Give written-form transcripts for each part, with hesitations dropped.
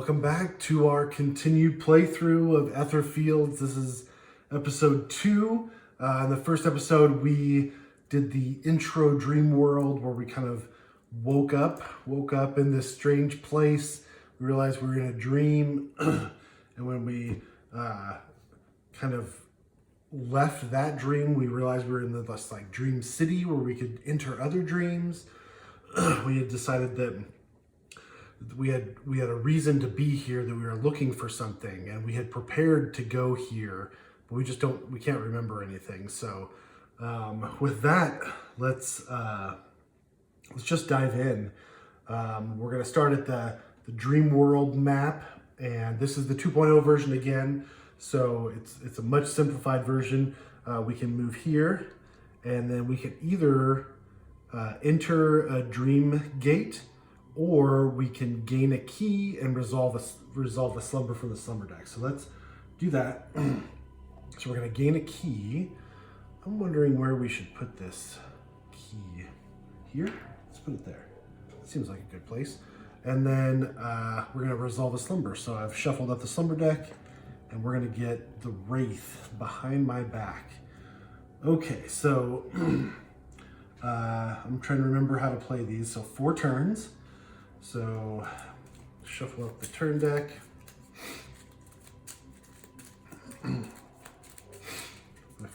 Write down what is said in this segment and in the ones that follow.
Welcome back to our continued playthrough of Etherfields. This is episode 2. In the first episode, we did the intro dream world where we kind of woke up in this strange place. We realized we were in a dream, and when we kind of left that dream, we realized we were in this like dream city where we could enter other dreams. We had decided that we had a reason to be here, that we were looking for something, and we had prepared to go here, but we can't remember anything. So with that, let's just dive in. We're gonna start at the dream world map, and this is the 2.0 version again, so it's a much simplified version. We can move here, and then we can either enter a dream gate, or we can gain a key and resolve a slumber from the slumber deck. So let's do that. So we're gonna gain a key. I'm wondering where we should put this key. Here? Let's put it there. Seems like a good place. And then we're gonna resolve a slumber. So I've shuffled up the slumber deck, and we're gonna get the Wraith behind my back. Okay, so I'm trying to remember how to play these. So 4 turns. So shuffle up the turn deck. If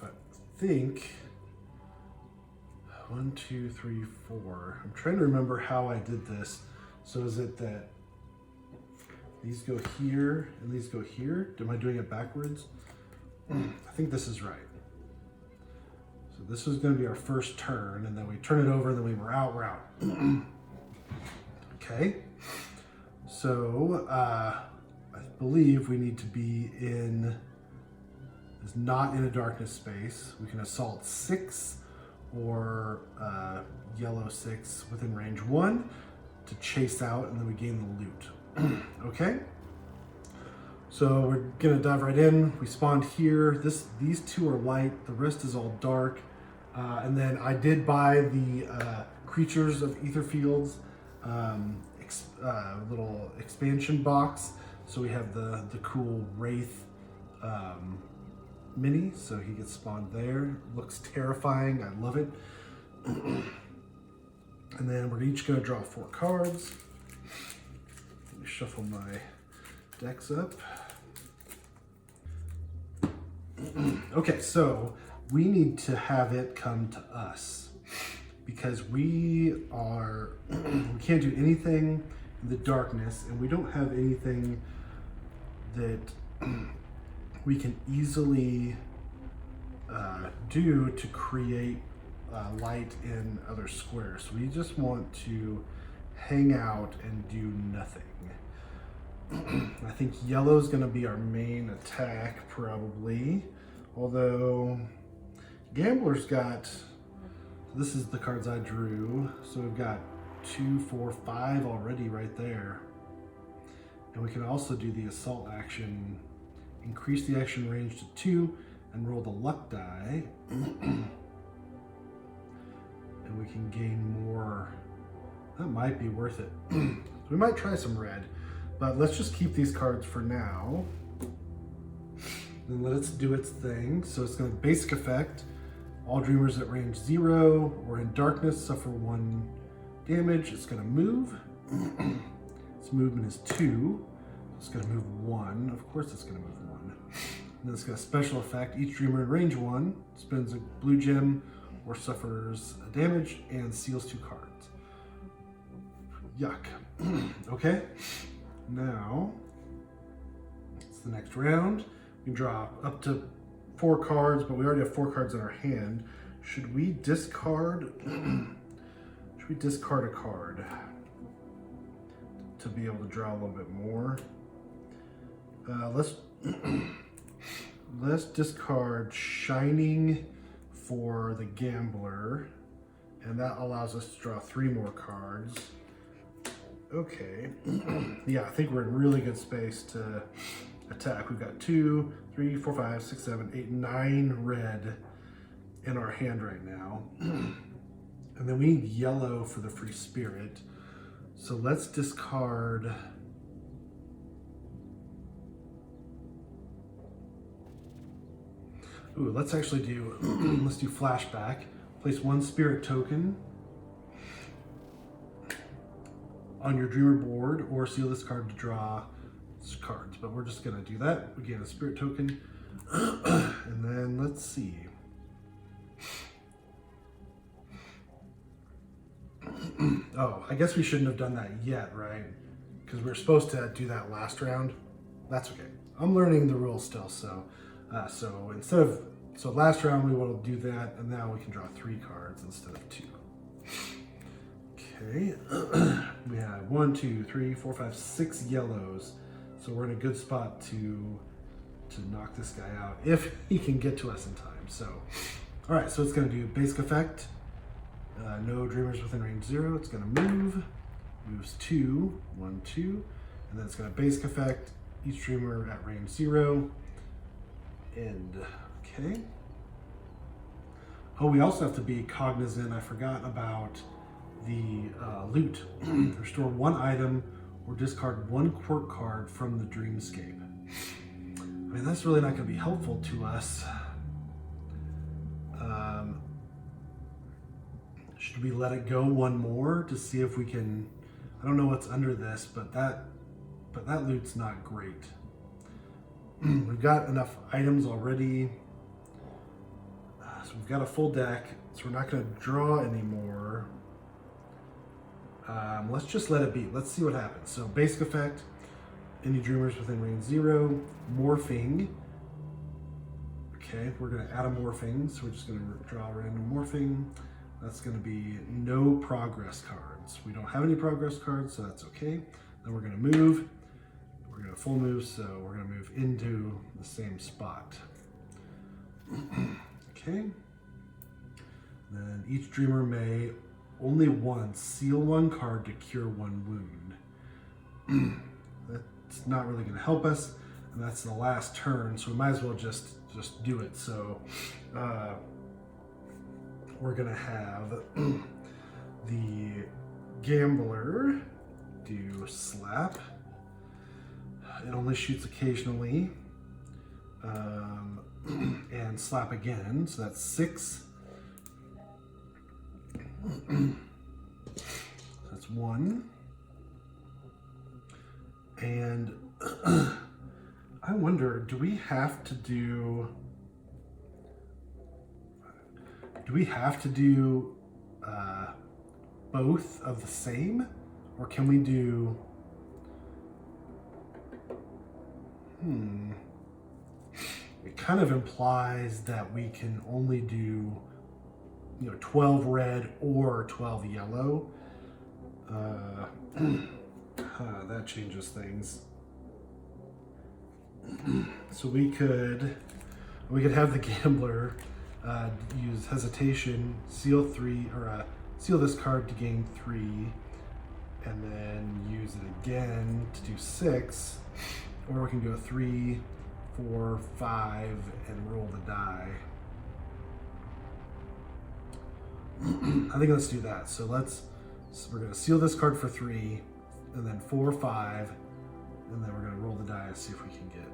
I think 1, 2, 3, 4. I'm trying to remember how I did this. So is it that these go here and these go here? Am I doing it backwards? I think this is right. So this is going to be our first turn, and then we turn it over, and then we're out. Okay, so I believe we need to be not in a darkness space. We can assault 6 or yellow 6 within range 1 to chase out, and then we gain the loot. Okay, so we're gonna dive right in. We spawned here. These 2 are light, the rest is all dark. And then I did buy the Creatures of Etherfields little expansion box, so we have the cool Wraith mini, so he gets spawned there. Looks terrifying. I love it. And then we're each going to draw 4 cards. Let me shuffle my decks up. Okay, so we need to have it come to us, because we can't do anything in the darkness, and we don't have anything that we can easily do to create light in other squares. So we just want to hang out and do nothing. I think yellow is going to be our main attack, probably, although Gambler's got, this is the cards I drew, so we've got 2, 4, 5 already right there. And we can also do the assault action, increase the action range to 2, and roll the luck die. And we can gain more. That might be worth it. So we might try some red, but let's just keep these cards for now. Then let it do its thing. So it's going to basic effect. All dreamers at range 0 or in darkness suffer 1 damage. It's going to move. Its movement is 2. It's going to move 1. Of course it's going to move 1. And then it's got a special effect. Each dreamer in range 1 spends a blue gem or suffers a damage and seals 2 cards. Yuck. Okay. Now, it's the next round. We can draw up to 4 cards, but we already have 4 cards in our hand. Should we discard? Should we discard a card to be able to draw a little bit more? Let's discard Shining for the Gambler, and that allows us to draw 3 more cards. Okay. Yeah, I think we're in really good space to attack. We've got 2, 3, 4, 5, 6, 7, 8, 9 red in our hand right now. And then we need yellow for the free spirit. So let's discard Ooh, let's actually do, let's do flashback. Place 1 spirit token on your dreamer board, or seal this card to draw cards. But we're just gonna do that. We get a spirit token. And then let's see. Oh, I guess we shouldn't have done that yet, right? Because we were supposed to do that last round. That's okay. I'm learning the rules still, so so last round we will do that, and now we can draw 3 cards instead of 2. Okay, we have 1, 2, 3, 4, 5, 6 yellows, so we're in a good spot to knock this guy out if he can get to us in time. So, all right, so it's going to do basic effect. No dreamers within range 0. It's going to moves 2, 1, 2, and then it's going to basic effect. Each dreamer at range 0. End. Okay. Oh, we also have to be cognizant. I forgot about the loot. Restore 1 item or discard 1 quirk card from the dreamscape. I mean, that's really not going to be helpful to us. Should we let it go 1 more to see if we can? I don't know what's under this, but that loot's not great. We've got enough items already. So we've got a full deck, so we're not going to draw anymore. Let's just let it be. Let's see what happens. So basic effect, any dreamers within range 0, morphing. Okay, we're going to add a morphing, so we're just going to draw a random morphing. That's going to be no progress cards. We don't have any progress cards, so that's okay. Then we're going to move. We're going to full move, so we're going to move into the same spot. Okay. Then each dreamer may only once seal 1 card to cure 1 wound. That's not really going to help us, and that's the last turn, so we might as well just do it. So we're going to have the gambler do slap. It only shoots occasionally. And slap again, so that's 6. That's 1. And I wonder, do we have to do both of the same, or can we do it kind of implies that we can only do 12 red or 12 yellow. That changes things. So we could have the gambler use hesitation, seal 3, or seal this card to gain 3, and then use it again to do 6, or we can go 3, 4, 5, and roll the die. I think let's do that. So we're going to seal this card for 3, and then 4, 5, and then we're going to roll the die and see if we can get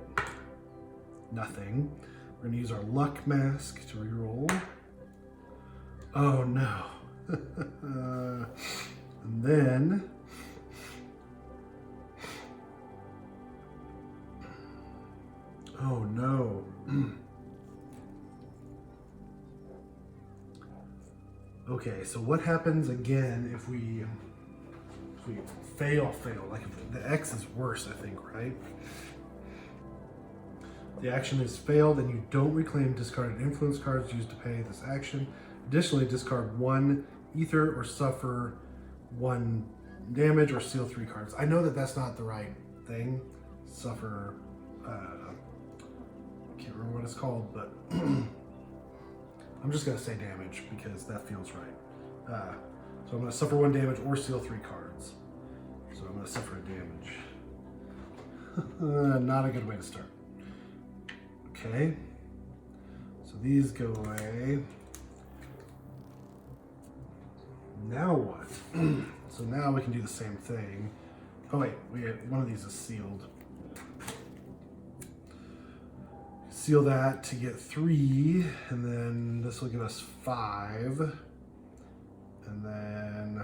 nothing. We're going to use our luck mask to reroll. Oh no. And then oh no. Okay, so what happens again if we fail? Like if the X is worse, I think, right? The action is failed and you don't reclaim discarded influence cards used to pay this action. Additionally, discard 1 ether or suffer 1 damage or seal 3 cards. I know that that's not the right thing. Suffer, I can't remember what it's called, but I'm just gonna say damage because that feels right. So I'm gonna suffer 1 damage or seal 3 cards. So I'm gonna suffer a damage. Not a good way to start. Okay, so these go away. Now what? So now we can do the same thing. Oh wait, one of these is sealed. seal that to get 3, and then this will give us 5, and then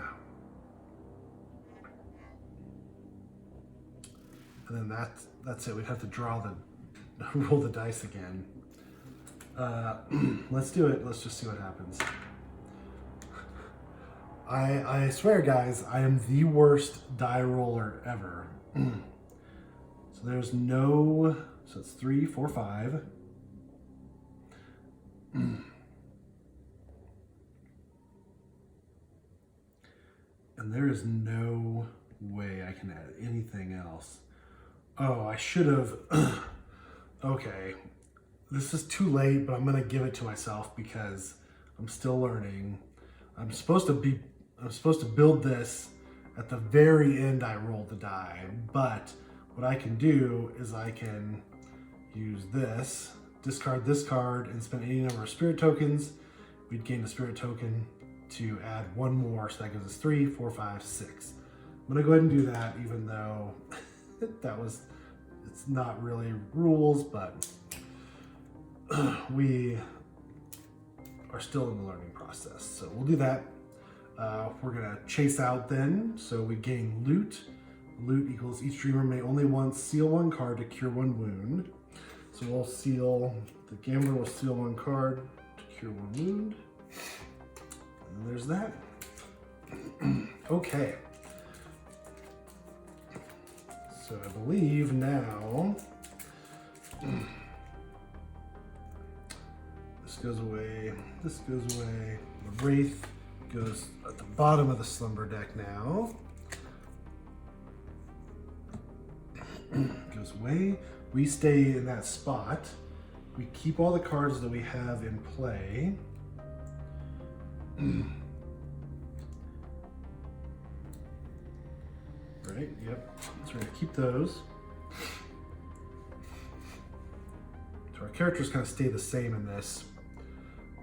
that's it. We'd have to roll the dice again. Let's do it. Let's just see what happens. I swear, guys, I am the worst die roller ever. So there's no, so it's 3, 4, 5. And there is no way I can add anything else. Oh, I should have. Okay, this is too late, but I'm gonna give it to myself because I'm still learning. I'm supposed to build this at the very end. I roll the die, but what I can do is I can use this, discard this card, and spend any number of spirit tokens. We'd gain a spirit token to add 1 more, so that gives us 3, 4, 5, 6. I'm gonna go ahead and do that, even though it's not really rules, but we are still in the learning process. So we'll do that. We're gonna chase out then. So we gain loot. Loot equals each dreamer may only once seal 1 card to cure 1 wound. So we'll seal, the gambler will seal 1 card to cure 1 wound. And there's that. Okay. So I believe now, this goes away, this goes away. The Wraith goes at the bottom of the slumber deck now. Goes away. We stay in that spot. We keep all the cards that we have in play. Right, yep. So we're gonna keep those. So our characters kind of stay the same in this.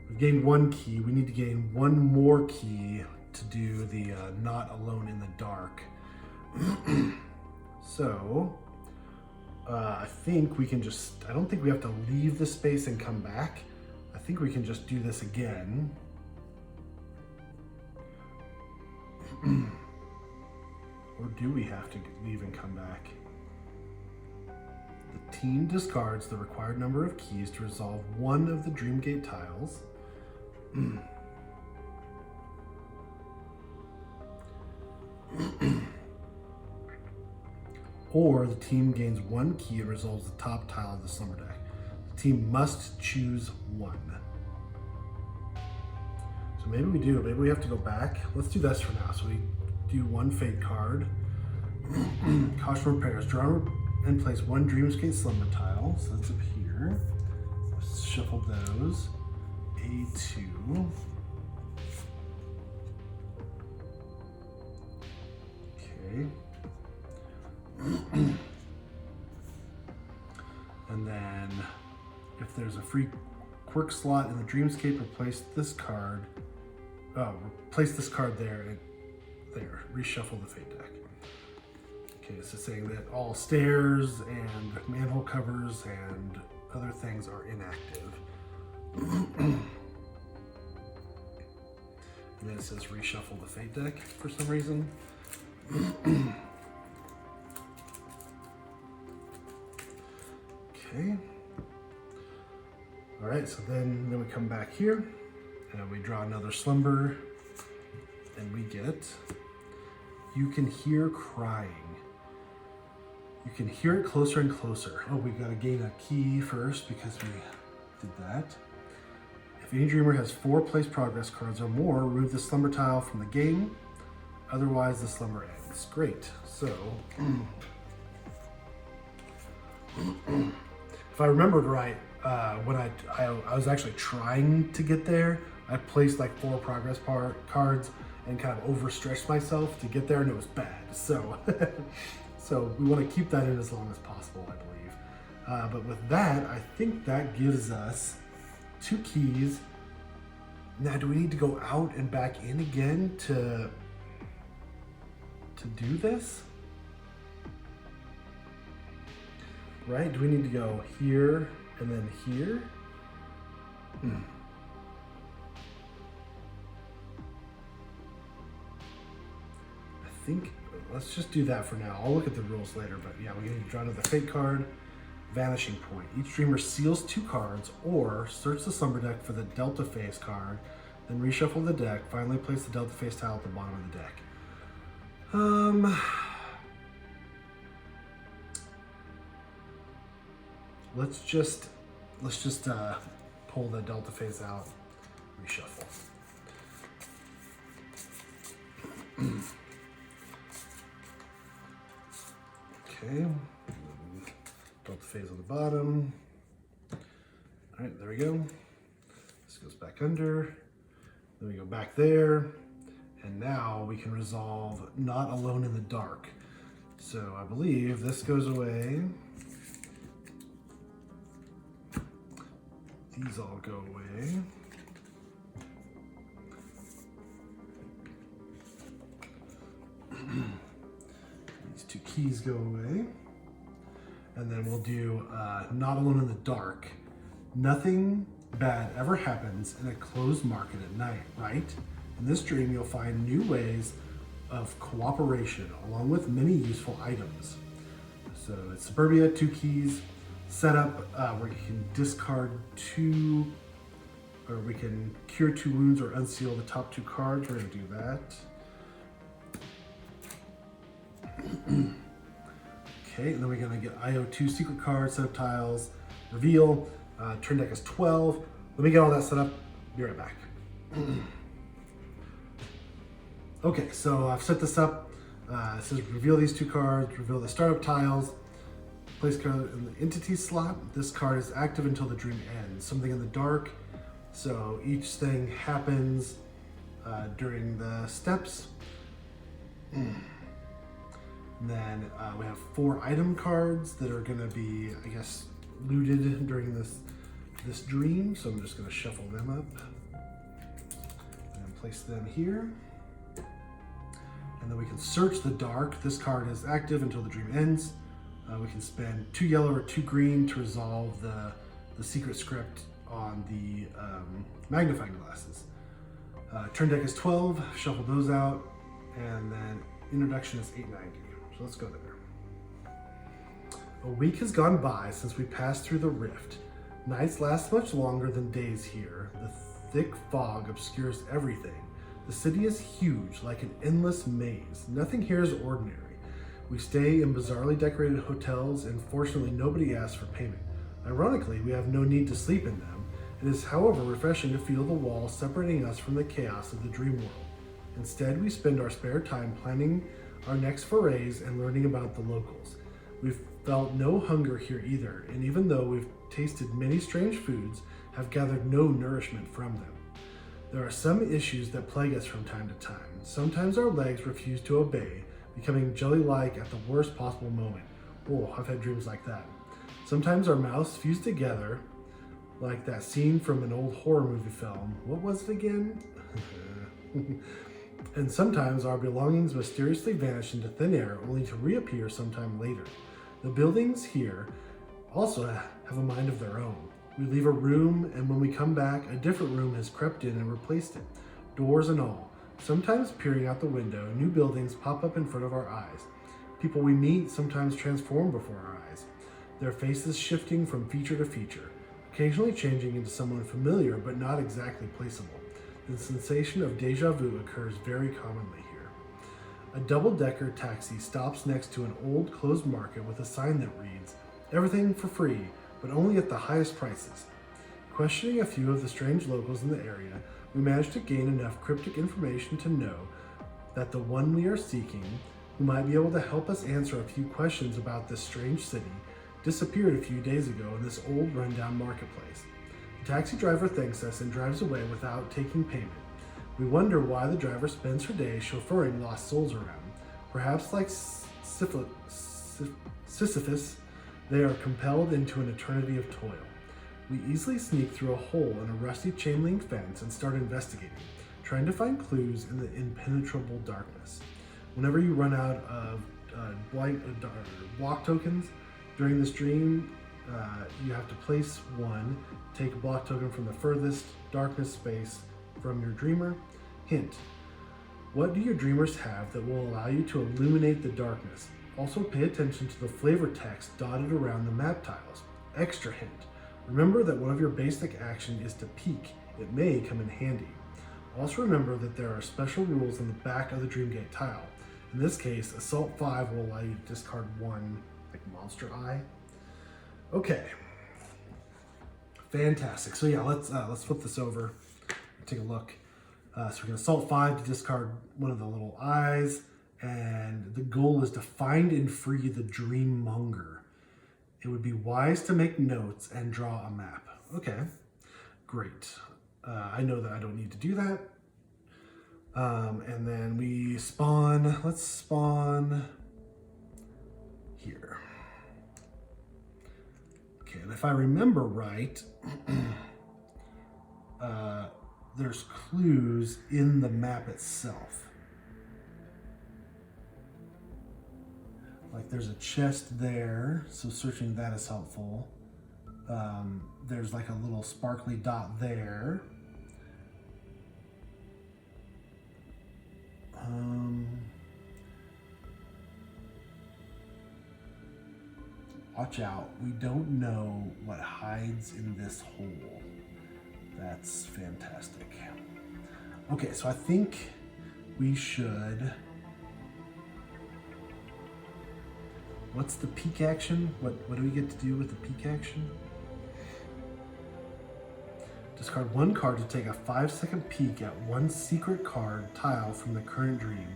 We've gained 1 key. We need to gain 1 more key to do the not alone in the dark. So, I think we can just, I don't think we have to leave the space and come back. I think we can just do this again. Or do we have to leave and come back? The team discards the required number of keys to resolve 1 of the Dreamgate tiles. Or the team gains 1 key and resolves the top tile of the slumber deck. The team must choose 1. So maybe we do. Maybe we have to go back. Let's do this for now. So we do 1 fate card. Caution repairs. Draw and place 1 Dreamscape slumber tile. So that's up here. Let's shuffle those. A2. Okay. And then if there's a free quirk slot in the Dreamscape, replace this card. Oh, replace this card there and there. Reshuffle the fate deck. Okay, so saying that all stairs and manhole covers and other things are inactive. And then it says reshuffle the fate deck for some reason. Okay. All right, so then we come back here and we draw another slumber and we get, you can hear crying. You can hear it closer and closer. Oh, we gotta gain a key first because we did that. If any dreamer has 4 place progress cards or more, remove the slumber tile from the game. Otherwise, the slumber ends. Great. So, if I remembered right, when I was actually trying to get there, I placed like 4 progress cards and kind of overstretched myself to get there, and it was bad. So, so we want to keep that in as long as possible, I believe. But with that, I think that gives us 2 keys. Now, do we need to go out and back in again to do this? Right? Do we need to go here And then here. I think, let's just do that for now. I'll look at the rules later, but yeah, we need to draw another fate card. Vanishing point. Each dreamer seals 2 cards or search the slumber deck for the Delta Phase card, then reshuffle the deck, finally place the Delta Phase tile at the bottom of the deck. Let's just pull the Delta Phase out, reshuffle. Okay. Delta Phase on the bottom. All right, there we go. This goes back under. Then we go back there. And now we can resolve Not Alone in the Dark. So I believe this goes away. These all go away. These 2 keys go away. And then we'll do Not Alone in the Dark. Nothing bad ever happens in a closed market at night, right? In this dream, you'll find new ways of cooperation along with many useful items. So it's Suburbia, 2 keys, setup where you can discard 2, or we can cure 2 wounds or unseal the top 2 cards. We're gonna do that. Okay, and then we're gonna get Ep02 secret cards, set up tiles, reveal, turn deck is 12. Let me get all that set up, be right back. Okay, so I've set this up. It says reveal these 2 cards, reveal the startup tiles, place card in the entity slot. This card is active until the dream ends. Something in the dark. So each thing happens during the steps. And then we have 4 item cards that are gonna be, I guess, looted during this dream. So I'm just gonna shuffle them up and place them here. And then we can search the dark. This card is active until the dream ends. We can spend 2 yellow or 2 green to resolve the secret script on the magnifying glasses. Turn deck is 12, shuffle those out, and then introduction is 890. So let's go there. A week has gone by since we passed through the rift. Nights last much longer than days here. The thick fog obscures everything. The city is huge, like an endless maze. Nothing here is ordinary. We stay in bizarrely decorated hotels, and fortunately nobody asks for payment. Ironically, we have no need to sleep in them. It is, however, refreshing to feel the walls separating us from the chaos of the dream world. Instead, we spend our spare time planning our next forays and learning about the locals. We've felt no hunger here either, and even though we've tasted many strange foods, have gathered no nourishment from them. There are some issues that plague us from time to time. Sometimes our legs refuse to obey, becoming jelly-like at the worst possible moment. Oh, I've had dreams like that. Sometimes our mouths fuse together, like that scene from an old horror movie film. What was it again? And sometimes our belongings mysteriously vanish into thin air, only to reappear sometime later. The buildings here also have a mind of their own. We leave a room, and when we come back, a different room has crept in and replaced it, doors and all. Sometimes peering out the window, new buildings pop up in front of our eyes. People we meet sometimes transform before our eyes, their faces shifting from feature to feature, occasionally changing into someone familiar but not exactly placeable. The sensation of deja vu occurs very commonly here. A double-decker taxi stops next to an old closed market with a sign that reads, "Everything for free, but only at the highest prices." Questioning a few of the strange locals in the area, we managed to gain enough cryptic information to know that the one we are seeking, who might be able to help us answer a few questions about this strange city, disappeared a few days ago in this old rundown marketplace. The taxi driver thanks us and drives away without taking payment. We wonder why the driver spends her day chauffeuring lost souls around. Perhaps like Sisyphus, they are compelled into an eternity of toil. We easily sneak through a hole in a rusty chain-link fence and start investigating, trying to find clues in the impenetrable darkness. Whenever you run out of block tokens during this dream, you have to place one, take a block token from the furthest darkness space from your dreamer. Hint, what do your dreamers have that will allow you to illuminate the darkness? Also pay attention to the flavor text dotted around the map tiles. Extra hint, remember that one of your basic action is to peek. It may come in handy. Also remember that there are special rules on the back of the Dreamgate tile. In this case, Assault 5 will allow you to discard one, like Monster Eye. Okay, fantastic. So yeah, let's flip this over, take a look. So we can Assault 5 to discard one of the little eyes, and the goal is to find and free the Dream Monger. It would be wise to make notes and draw a map. Okay, great. I know that I don't need to do that. And then we spawn, let's spawn here. Okay, and if I remember right, there's clues in the map itself. Like there's a chest there, so searching that is helpful. There's like a little sparkly dot there. Watch out, we don't know what hides in this hole. That's fantastic. Okay, so I think we should... What's the peek action? What do we get to do with the peek action? Discard one card to take a 5-second peek at one secret card tile from the current dream.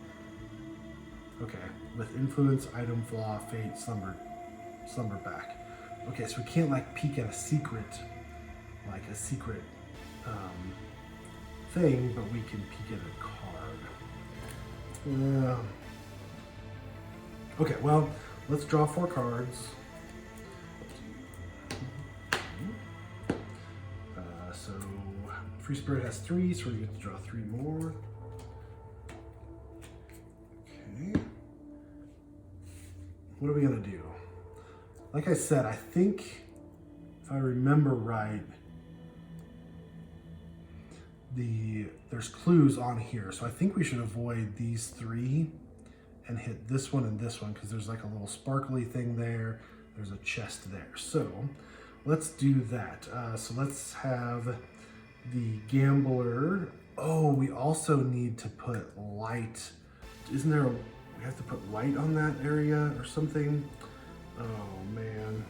Okay, with influence, item, flaw, fate, slumber back. Okay, so we can't like peek at a secret, like a secret thing, but we can peek at a card. Okay, well, let's draw 4 cards. So Free Spirit has 3, so we get to draw 3 more. Okay. What are we gonna do? Like I said, I think if I remember right, there's clues on here. So I think we should avoid these 3 and hit this one and this one because there's like a little sparkly thing there. There's a chest there. So let's do that. So let's have the Gambler. Oh, we also need to put light. Isn't there we have to put light on that area or something? Oh man,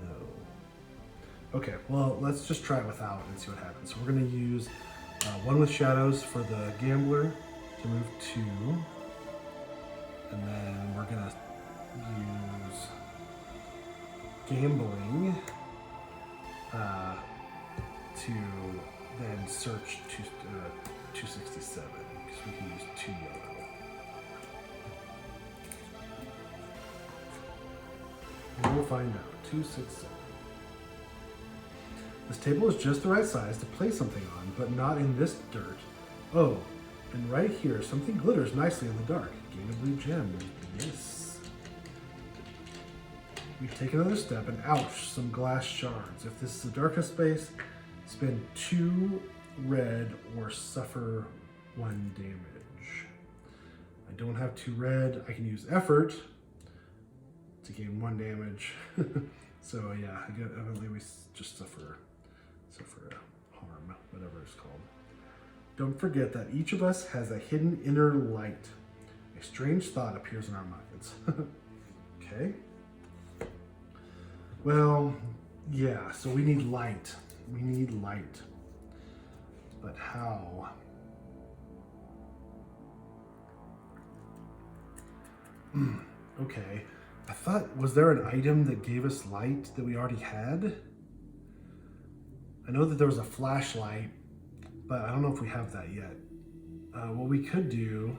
no. Okay, well, let's just try it without and see what happens. So we're gonna use one with shadows for the Gambler to move 2. And then we're gonna use Gambling to then search 267, because we can use 2 yellow. And we'll find out. 267. This table is just the right size to place something on, but not in this dirt. Oh, and right here, something glitters nicely in the dark. Gain a blue gem. Yes. We take another step and ouch, some glass shards. If this is a darkness space, spend 2 red or suffer 1 damage. I don't have 2 red. I can use effort to gain 1 damage. So yeah, evidently we just suffer harm, whatever it's called. Don't forget that each of us has a hidden inner light. A strange thought appears in our minds. Okay. Well, yeah, so we need light. We need light. But how? Okay. I thought, was there an item that gave us light that we already had? I know that there was a flashlight, but I don't know if we have that yet. What we could do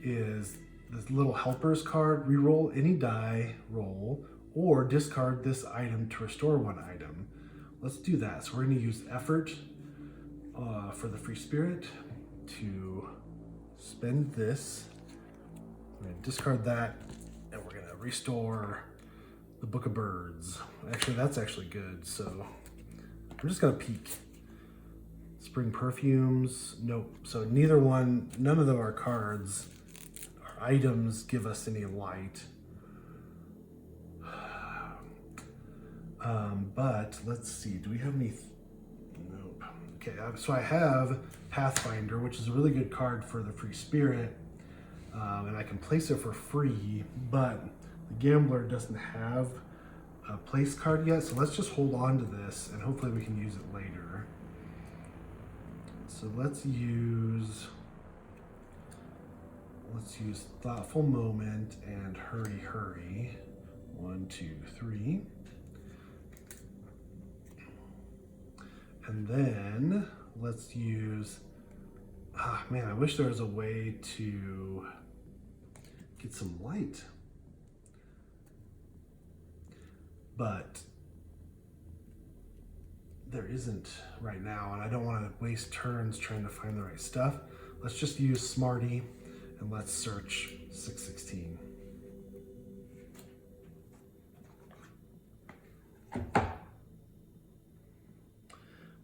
is this little helpers card, reroll any die roll, or discard this item to restore 1 item. Let's do that. So we're going to use effort for the Free Spirit to spend this. We're going to discard that, and we're going to restore the Book of Birds. Actually, that's actually good. So we're just gonna peek. Spring perfumes. Nope. So none of our cards, our items give us any light. But let's see. Do we have any? Nope. Okay. So I have Pathfinder, which is a really good card for the free spirit. And I can place it for free, but the Gambler doesn't have a place card yet, so let's just hold on to this and hopefully we can use it later. So let's use Thoughtful Moment and Hurry Hurry. 1, 2, 3. And then let's use, man, I wish there was a way to get some light. But there isn't right now, and I don't want to waste turns trying to find the right stuff. Let's just use Smarty and let's search 616.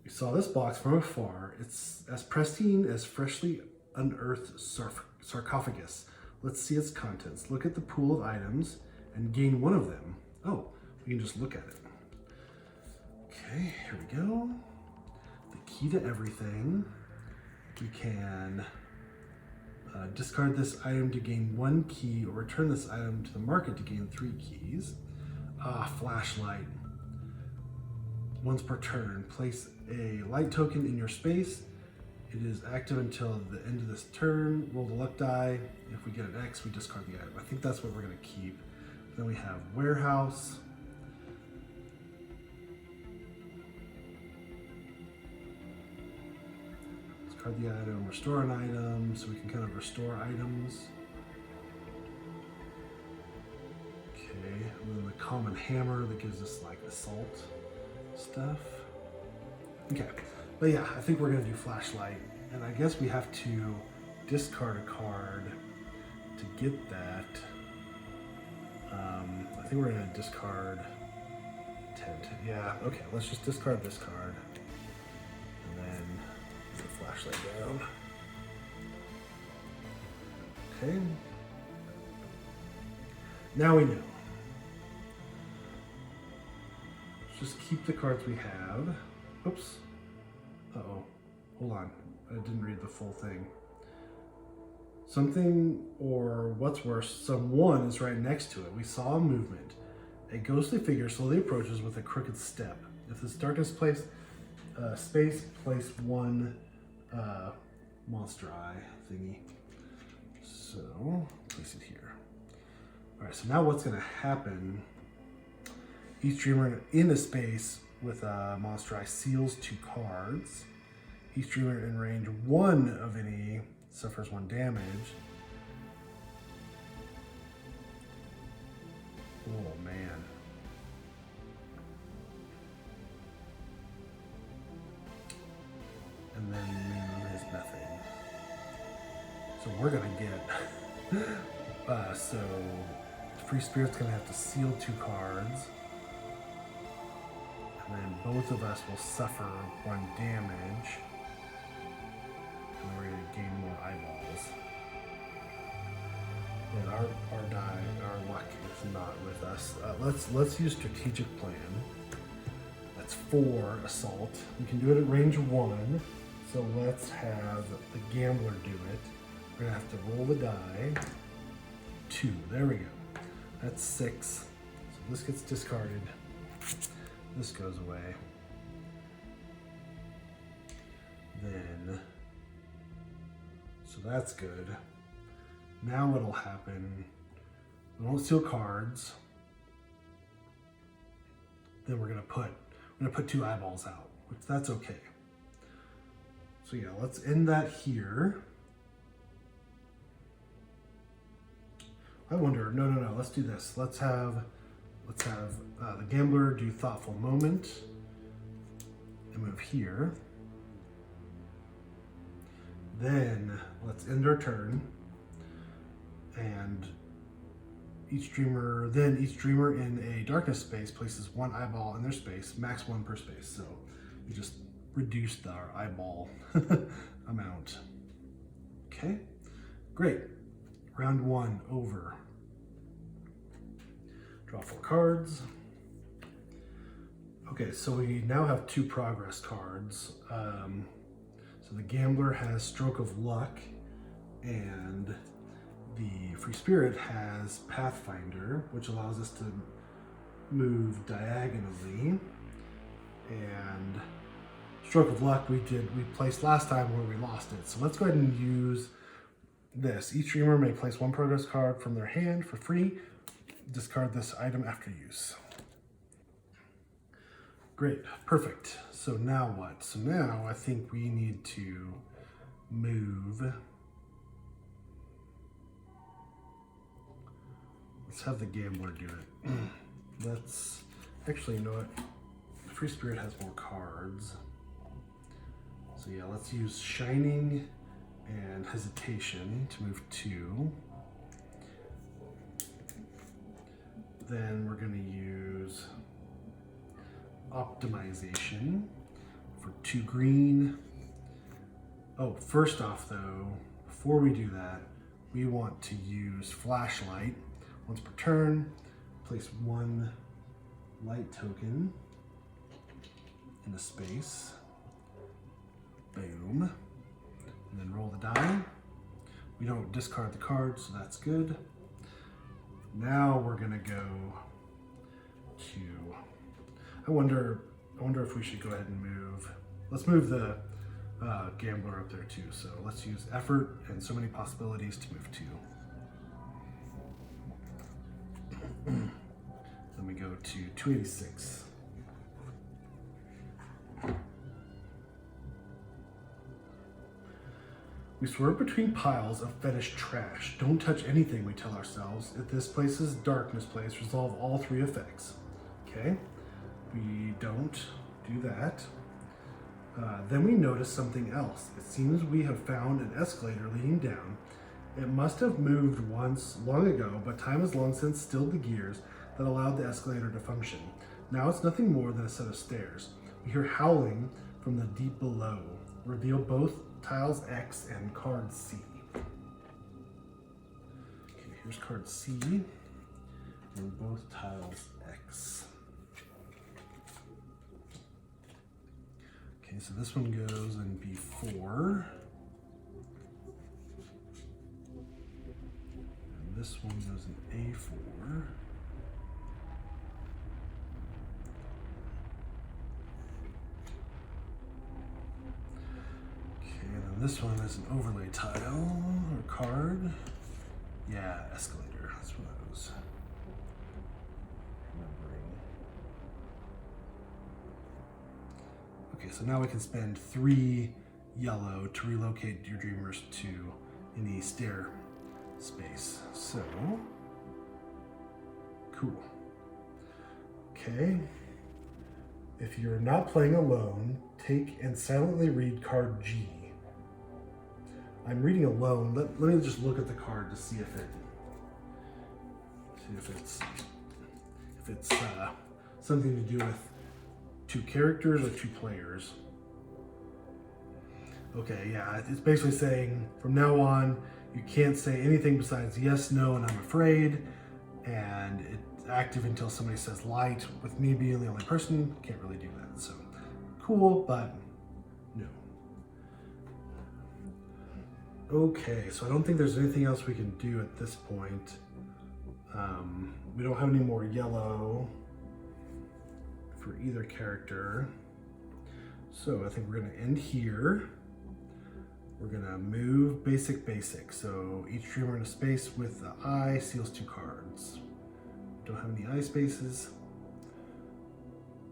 We saw this box from afar. It's as pristine as freshly unearthed sarcophagus. Let's see its contents. Look at the pool of items and gain one of them. Oh, we can just look at it. Okay, here we go. The key to everything. We can discard this item to gain 1 key or return this item to the market to gain 3 keys. Flashlight. Once per turn, place a light token in your space. It is active until the end of this turn. Roll the luck die. If we get an X, we discard the item. I think that's what we're going to keep. Then we have Warehouse. Discard the item, restore an item, so we can kind of restore items. Okay, and then the Common Hammer that gives us like assault stuff. Okay, but yeah, I think we're gonna do Flashlight, and I guess we have to discard a card to get that. I think we're gonna discard Tent. Yeah, okay, let's just discard this card, and then put the Flashlight down. Okay. Now we know. Just keep the cards we have. Oops. Uh-oh. Hold on. I didn't read the full thing. Something, or what's worse, someone is right next to it. We saw a movement. A ghostly figure slowly approaches with a crooked step. If this darkness space, place 1 monster eye thingy. So, place it here. All right, so now what's gonna happen? Each dreamer in a space with a monster eye seals 2 cards. Each dreamer in range 1 of any suffers 1 damage. Oh man. And then Moon is nothing. So we're gonna get, so Free Spirit's gonna have to seal 2 cards. And then both of us will suffer 1 damage. And we're gonna gain more eyeballs. And our luck is not with us. Let's use Strategic Plan. That's 4 assault. We can do it at range 1. So let's have the Gambler do it. We're gonna have to roll the die. 2, there we go. That's 6. So this gets discarded. This goes away. Then, so that's good. Now what'll happen, we won't steal cards. Then we're gonna put 2 eyeballs out, which that's okay. So yeah, let's end that here. I wonder, no, let's do this. Let's have the Gambler do Thoughtful Moment and move here. Then let's end our turn and each dreamer in a darkness space places one eyeball in their space, max one per space. So we just reduced our eyeball amount. Okay, great. Round one over. Draw 4 cards. Okay, so we now have 2 progress cards. So the Gambler has Stroke of Luck, and the Free Spirit has Pathfinder, which allows us to move diagonally. And Stroke of Luck we placed last time where we lost it. So let's go ahead and use this. Each dreamer may place 1 progress card from their hand for free. Discard this item after use. Great, perfect. So now what? So now I think we need to move. Let's have the Gambler do it. Let's, actually, you know what? The Free Spirit has more cards. So yeah, let's use Shining and Hesitation to move 2. Then we're gonna use Optimization for 2 green. Oh, first off though, before we do that, we want to use Flashlight. Once per turn, place 1 light token in a space. Boom. And then roll the die. We don't discard the card, so that's good. Now we're gonna go to, I wonder if we should go ahead and move. Let's move the Gambler up there too. So let's use Effort and So Many Possibilities to move 2. Then we go to 286. We swerve between piles of fetish trash. Don't touch anything, we tell ourselves. If this place is darkness place, resolve all 3 effects. Okay, we don't do that. Then we notice something else. It seems we have found an escalator leading down. It must have moved once long ago, but time has long since stilled the gears that allowed the escalator to function. Now it's nothing more than a set of stairs. We hear howling from the deep below. Reveal both tiles X and card C. Okay, here's card C and both tiles X. Okay, so this one goes in B4. And this one goes in A4. And then this one is an overlay tile or card. Yeah, escalator. That's what I was remembering. Okay, so now we can spend 3 yellow to relocate your dreamers to any stair space. So, cool. Okay. If you're not playing alone, take and silently read card G. I'm reading alone. Let me just look at the card to see if it's something to do with 2 characters or 2 players. Okay, yeah, it's basically saying from now on you can't say anything besides yes, no, and I'm afraid, and it's active until somebody says light. With me being the only person, can't really do that. So cool, but no. Okay, so I don't think there's anything else we can do at this point. We don't have any more yellow for either character. So I think we're gonna end here. We're gonna move basic. So each dreamer in a space with the eye seals 2 cards. Don't have any eye spaces.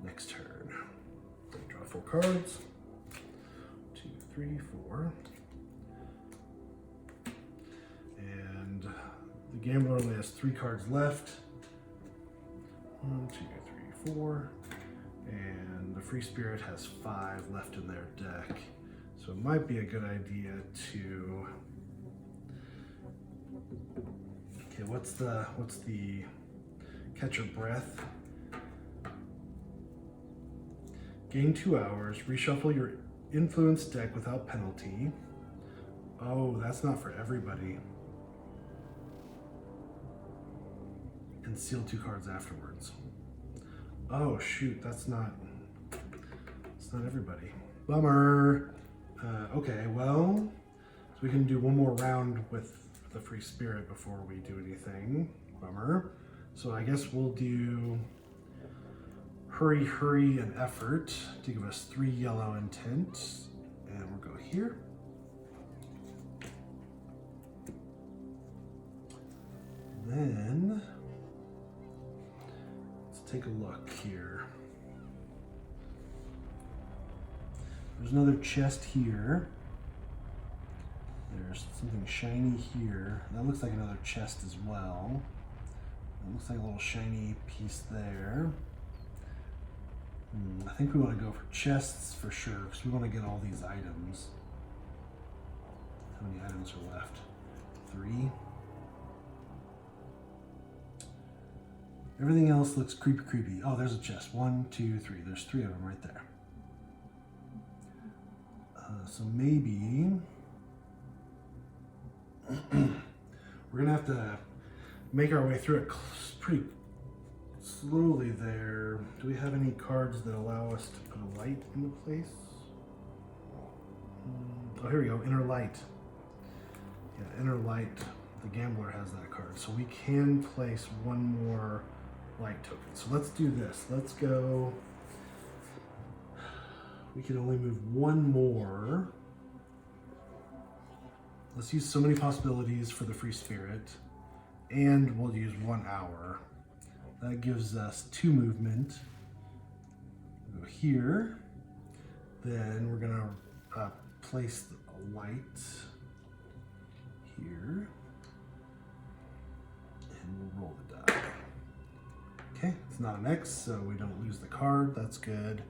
Next turn. Draw 4 cards. 2, 3, 4. And the Gambler only has 3 cards left. 1, 2, 3, 4. And the Free Spirit has 5 left in their deck. So it might be a good idea to, Okay, what's the catch your breath? Gain 2 hours. Reshuffle your influence deck without penalty. Oh, that's not for everybody. And seal 2 cards afterwards. Oh shoot, that's not everybody. Bummer. Okay, well, so we can do one more round with the free spirit before we do anything. Bummer. So I guess we'll do hurry, hurry, and effort to give us 3 yellow intent. And we'll go here. Then let's take a look here. There's another chest here. There's something shiny here. That looks like another chest as well. That looks like a little shiny piece there. I think we want to go for chests for sure, because we want to get all these items. How many items are left? 3. Everything else looks creepy. Oh, there's a chest. 1, 2, 3. There's 3 of them right there. So maybe we're gonna have to make our way through it pretty slowly there. Do we have any cards that allow us to put a light into place? Oh, here we go. Inner light. Yeah, inner light. The gambler has that card. So we can place 1 more light token. So let's do this. Let's go. We can only move 1 more. Let's use so many possibilities for the free spirit. And we'll use 1 hour. That gives us 2 movement. We'll go here. Then we're gonna place a light here. And we'll roll the die. Okay, it's not an X, so we don't lose the card. That's good.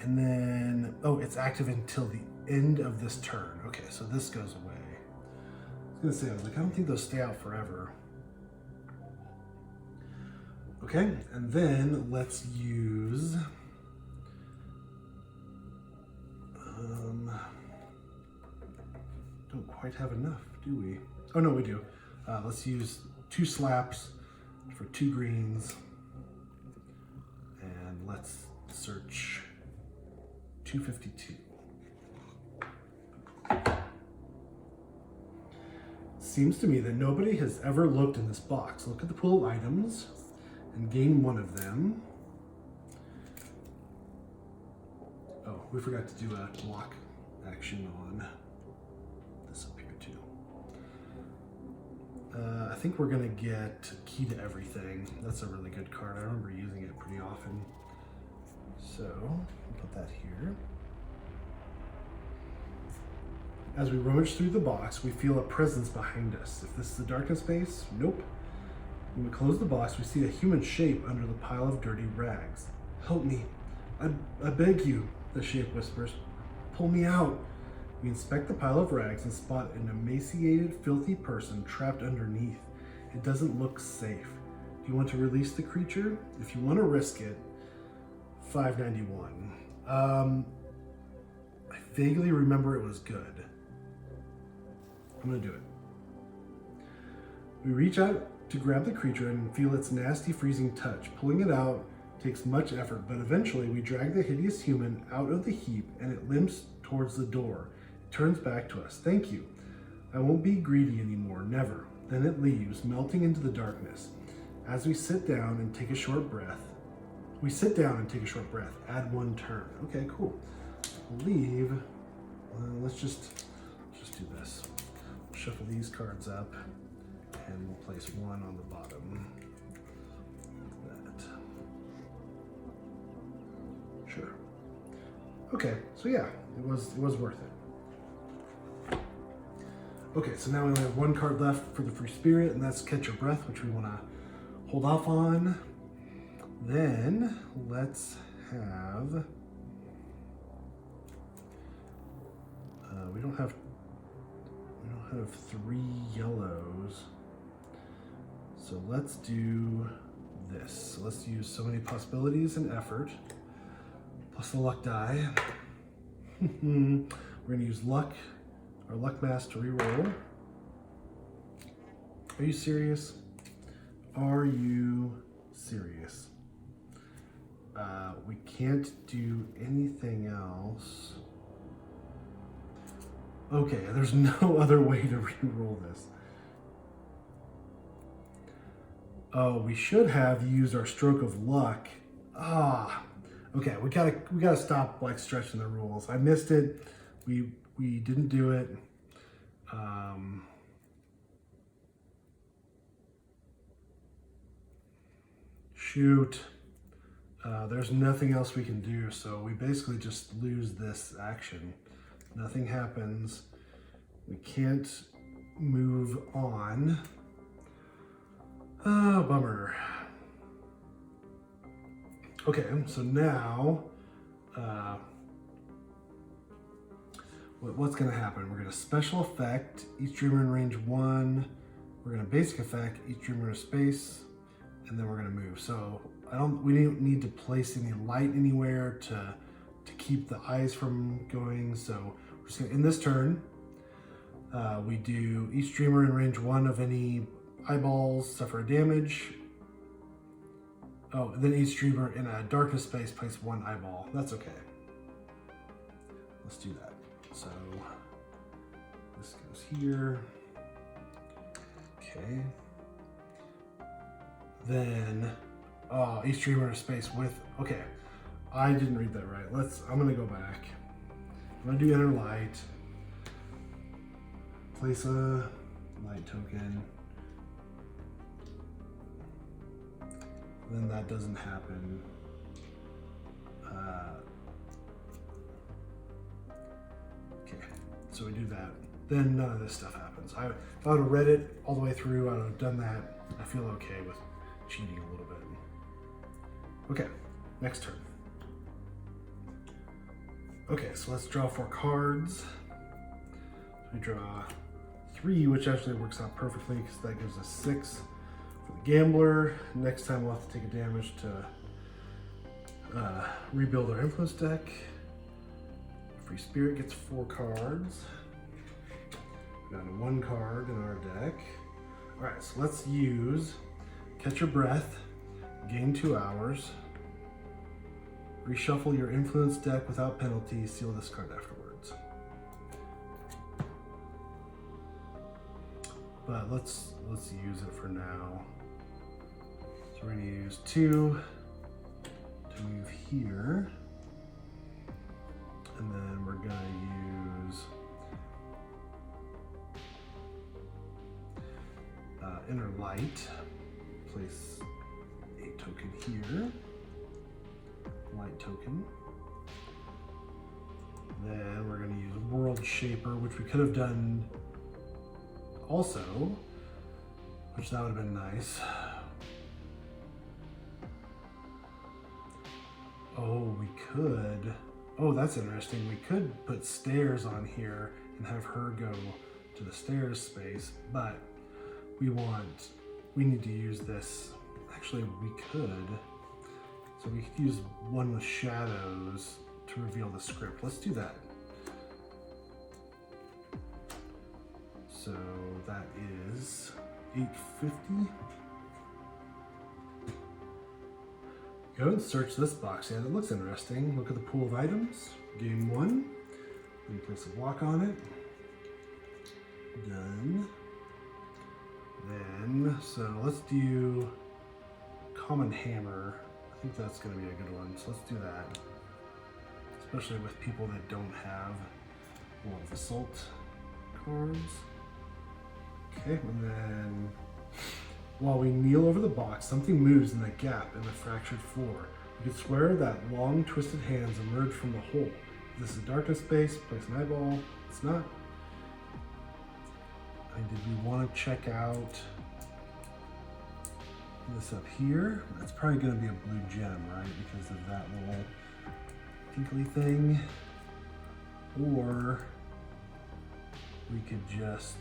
And then, oh, it's active until the end of this turn. Okay, so this goes away. I was gonna say, I don't think those stay out forever. Okay, and then let's use, don't quite have enough, do we? Oh no, we do. Let's use 2 slaps for 2 greens. And let's search 252. Seems to me that nobody has ever looked in this box. Look at the pool of items and gain 1 of them. Oh, we forgot to do a block action on this up here too. I think we're gonna get key to everything. That's a really good card. I remember using it pretty often. So we'll put that here. As we rummage through the box, we feel a presence behind us. If this is a darkness space, nope. When we close the box, we see a human shape under the pile of dirty rags. Help me. I beg you, the shape whispers. Pull me out. We inspect the pile of rags and spot an emaciated, filthy person trapped underneath. It doesn't look safe. Do you want to release the creature? If you want to risk it, $5.91. I vaguely remember it was good. I'm gonna do it. We reach out to grab the creature and feel its nasty, freezing touch. Pulling it out takes much effort, but eventually we drag the hideous human out of the heap and it limps towards the door. It turns back to us. Thank you. I won't be greedy anymore, never. Then it leaves, melting into the darkness. As we sit down and take a short breath, add 1 turn. Okay, cool. Leave. Let's just do this. Shuffle these cards up and we'll place 1 on the bottom. Like that. Sure. Okay, so yeah, it was worth it. Okay, so now we only have 1 card left for the free spirit, and that's Catch Your Breath, which we want to hold off on. Then let's have. We don't have I have 3 yellows. So let's do this. So let's use so many possibilities and effort, plus the luck die. We're gonna use luck, our luck mass to reroll. Are you serious? Are you serious? We can't do anything else. Okay, there's no other way to re-roll this. Oh, we should have used our stroke of luck. Okay, we gotta stop like stretching the rules. I missed it. We didn't do it. Shoot. There's nothing else we can do, so we basically just lose this action. Nothing happens. We can't move on. Oh, bummer. Okay, so now, what's gonna happen? We're gonna special effect each dreamer in range 1. We're gonna basic effect each dreamer in a space, and then we're gonna move. So we don't need to place any light anywhere to keep the eyes from going. So we're just gonna, in this turn, we do each dreamer in range 1 of any eyeballs suffer damage. Oh, and then each dreamer in a darkness space place 1 eyeball. That's okay. Let's do that. So this goes here. Okay. Then each dreamer in a space with, okay. I didn't read that right. I'm gonna go back. I'm gonna do inner light. Place a light token. Then that doesn't happen. Okay, so we do that. Then none of this stuff happens. If I would have read it all the way through, I would have done that. I feel okay with cheating a little bit. Okay, next turn. Okay, so let's draw 4 cards. So we draw 3, which actually works out perfectly because that gives us 6. For the gambler, next time we'll have to take a damage to rebuild our influence deck. Free Spirit gets 4 cards. Down to 1 card in our deck. All right, so let's use Catch Your Breath, gain 2 hours. Reshuffle your influence deck without penalty, seal this card afterwards. But let's use it for now. So we're gonna use 2 to move here. And then we're gonna use Inner Light. Place a token here. Light token. Then we're gonna use World Shaper, which we could have done also, which that would have been nice. Oh, we could. Oh, that's interesting. We could put stairs on here and have her go to the stairs space, but we need to use this. Actually, we could. So we could use one with shadows to reveal the script. Let's do that. So that is 850. Go and search this box. Yeah, that looks interesting. Look at the pool of items. Gain 1. Then place a block on it. Done. Then, so let's do Common Hammer. I think that's going to be a good one. So let's do that. Especially with people that don't have a lot of assault cards. Okay, and then while we kneel over the box, something moves in the gap in the fractured floor. You can swear that long, twisted hands emerge from the hole. If this is a darkness space, place an eyeball. It's not. Did we want to check out this up here? That's probably going to be a blue gem, right? Because of that little tinkly thing. Or we could just,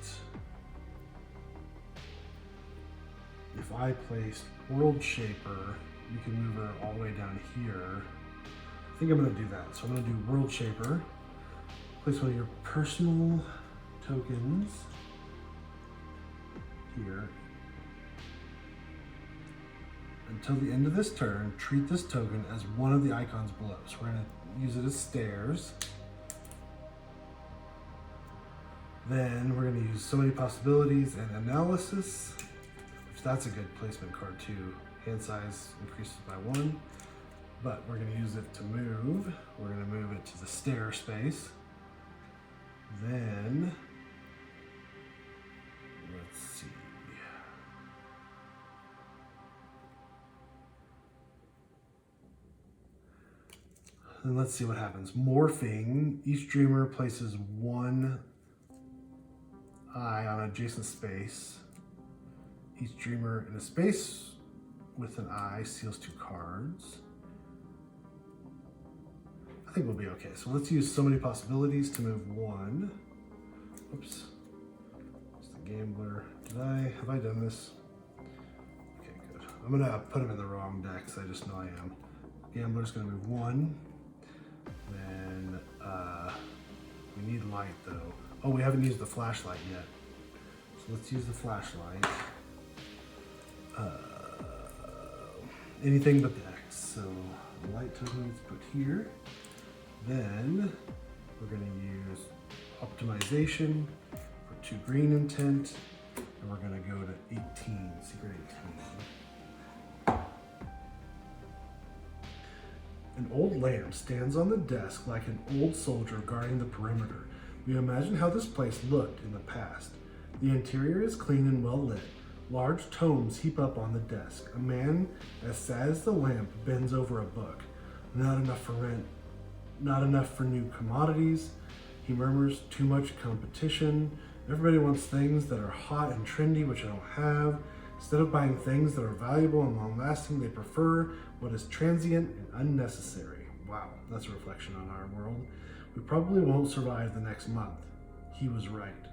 if I placed World Shaper, you can move her all the way down here. I think I'm gonna do that. So I'm gonna do World Shaper. Place one of your personal tokens here. Until the end of this turn, treat this token as one of the icons below. So we're gonna use it as stairs. Then we're gonna use so many possibilities and analysis, which that's a good placement card too. Hand size increases by 1, but we're gonna use it to move. We're gonna move it to the stair space. Then, let's see. And let's see what happens. Morphing, each dreamer places one eye on adjacent space. Each dreamer in a space with an eye seals 2 cards. I think we'll be okay. So let's use so many possibilities to move 1. Oops. It's the gambler. Have I done this? Okay, good. I'm gonna put him in the wrong deck because I just know I am. Gambler's gonna move 1. Then we need light though. Oh, we haven't used the flashlight yet. So let's use the flashlight. Anything but the X. So the light token is put here. Then we're going to use optimization for 2 green intent, and we're going to go to 18, secret 18. An old lamp stands on the desk like an old soldier guarding the perimeter. We imagine how this place looked in the past. The interior is clean and well lit. Large tomes heap up on the desk. A man, as sad as the lamp, bends over a book. Not enough for rent. Not enough for new commodities. He murmurs, too much competition. Everybody wants things that are hot and trendy, which I don't have. Instead of buying things that are valuable and long-lasting, they prefer what is transient and unnecessary. Wow, that's a reflection on our world. We probably won't survive the next month. He was right.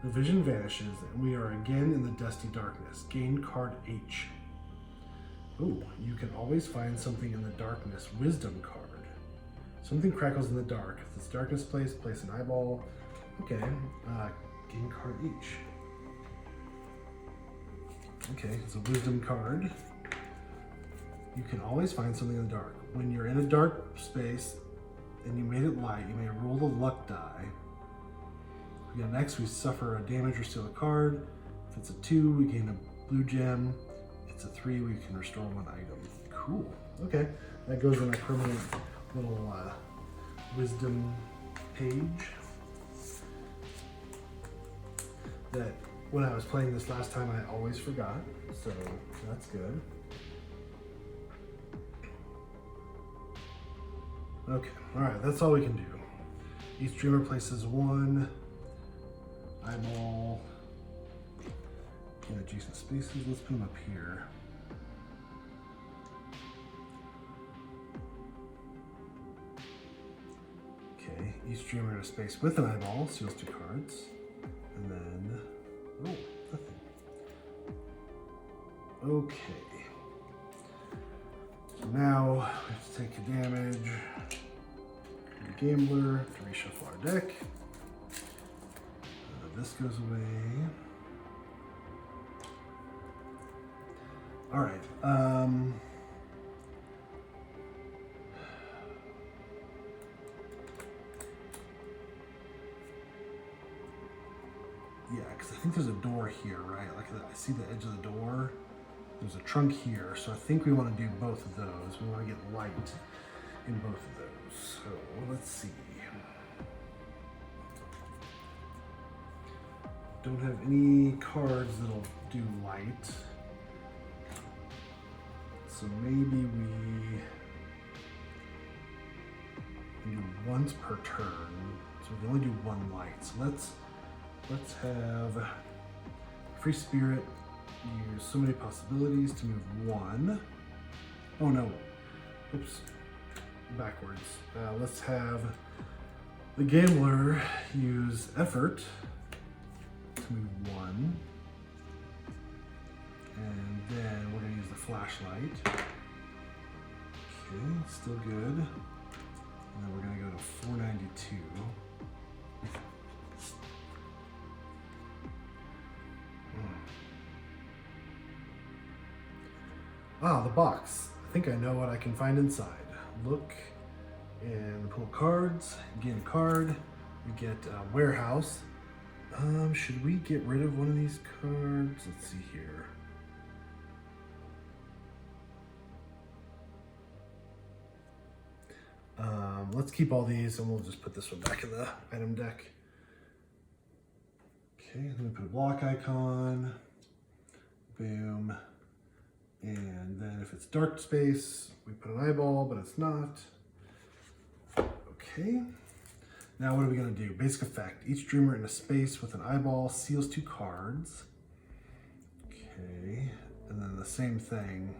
The vision vanishes, and we are again in the dusty darkness. Gain card H. Ooh, you can always find something in the darkness. Wisdom card. Something crackles in the dark. If it's darkness place an eyeball. Okay, gain card H. Okay, it's a wisdom card. You can always find something in the dark. When you're in a dark space and you made it light, you may roll the luck die. Again, next we suffer a damage or steal a card. If it's a 2, we gain a blue gem. It's a 3, we can restore 1 item. Cool. Okay, that goes in my permanent little wisdom page. That when I was playing this last time, I always forgot. So that's good. Okay, all right, that's all we can do. Each dreamer places 1 eyeball in adjacent spaces. Let's put them up here. Okay, each dreamer in a space with an eyeball seals 2 cards. And then, oh, nothing. Okay. So now we have to take a damage. The gambler to reshuffle our deck. This goes away. All right. Yeah, because I think there's a door here, right? Like I see the edge of the door. There's a trunk here, so I think we want to do both of those. We want to get light in both of those. So let's see. Don't have any cards that'll do light. So maybe we can do once per turn. So we can only do 1 light. So let's have Free Spirit use so many possibilities to move 1. Oh no. Oops. Backwards. Let's have the Gambler use Effort to move 1. And then we're going to use the flashlight. Okay, still good. And then we're going to go to 492. Ah, the box. I think I know what I can find inside. Look and pull cards, gain a card. We get a warehouse. Should we get rid of one of these cards? Let's see here. Let's keep all these and we'll just put this one back in the item deck. Okay, let me put a block icon. Boom. And then if it's dark space, we put an eyeball, but it's not. Okay. Now what are we gonna do? Basic effect. Each dreamer in a space with an eyeball seals 2 cards. Okay. And then the same thing.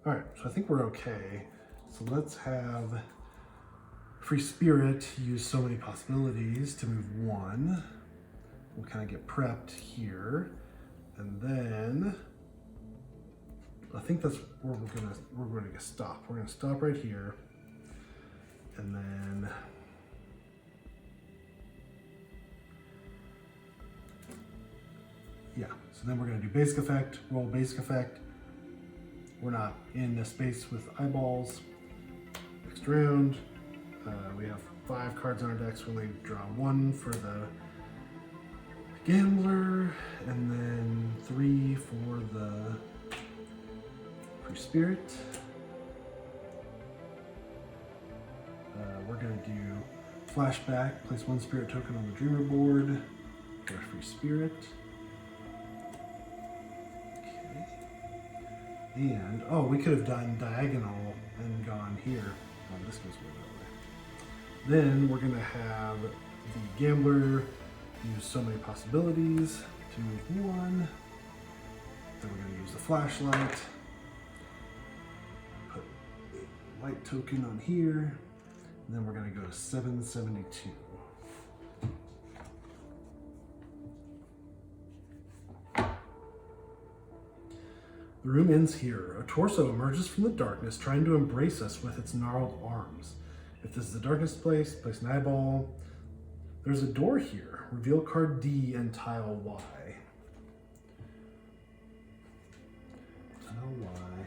All right, so I think we're okay. So let's have Free Spirit use so many possibilities to move 1. We'll kind of get prepped here. And then I think that's where we're going to stop. We're going to stop right here. And then yeah, so then we're going to do basic effect, roll basic effect. We're not in a space with eyeballs. Next round, we have 5 cards on our decks. We only draw 1 for the Gambler, and then 3 for the Free Spirit. We're going to do flashback, place 1 spirit token on the Dreamer board for Free Spirit. And, oh, we could have done diagonal and gone here. Oh, this goes way that way. Then we're going to have the Gambler use so many possibilities to move 1. Then we're going to use the flashlight. Put a light token on here. And then we're going to go to 772. The room ends here. A torso emerges from the darkness, trying to embrace us with its gnarled arms. If this is the darkest place an eyeball. There's a door here. Reveal card D and tile Y. Tile Y,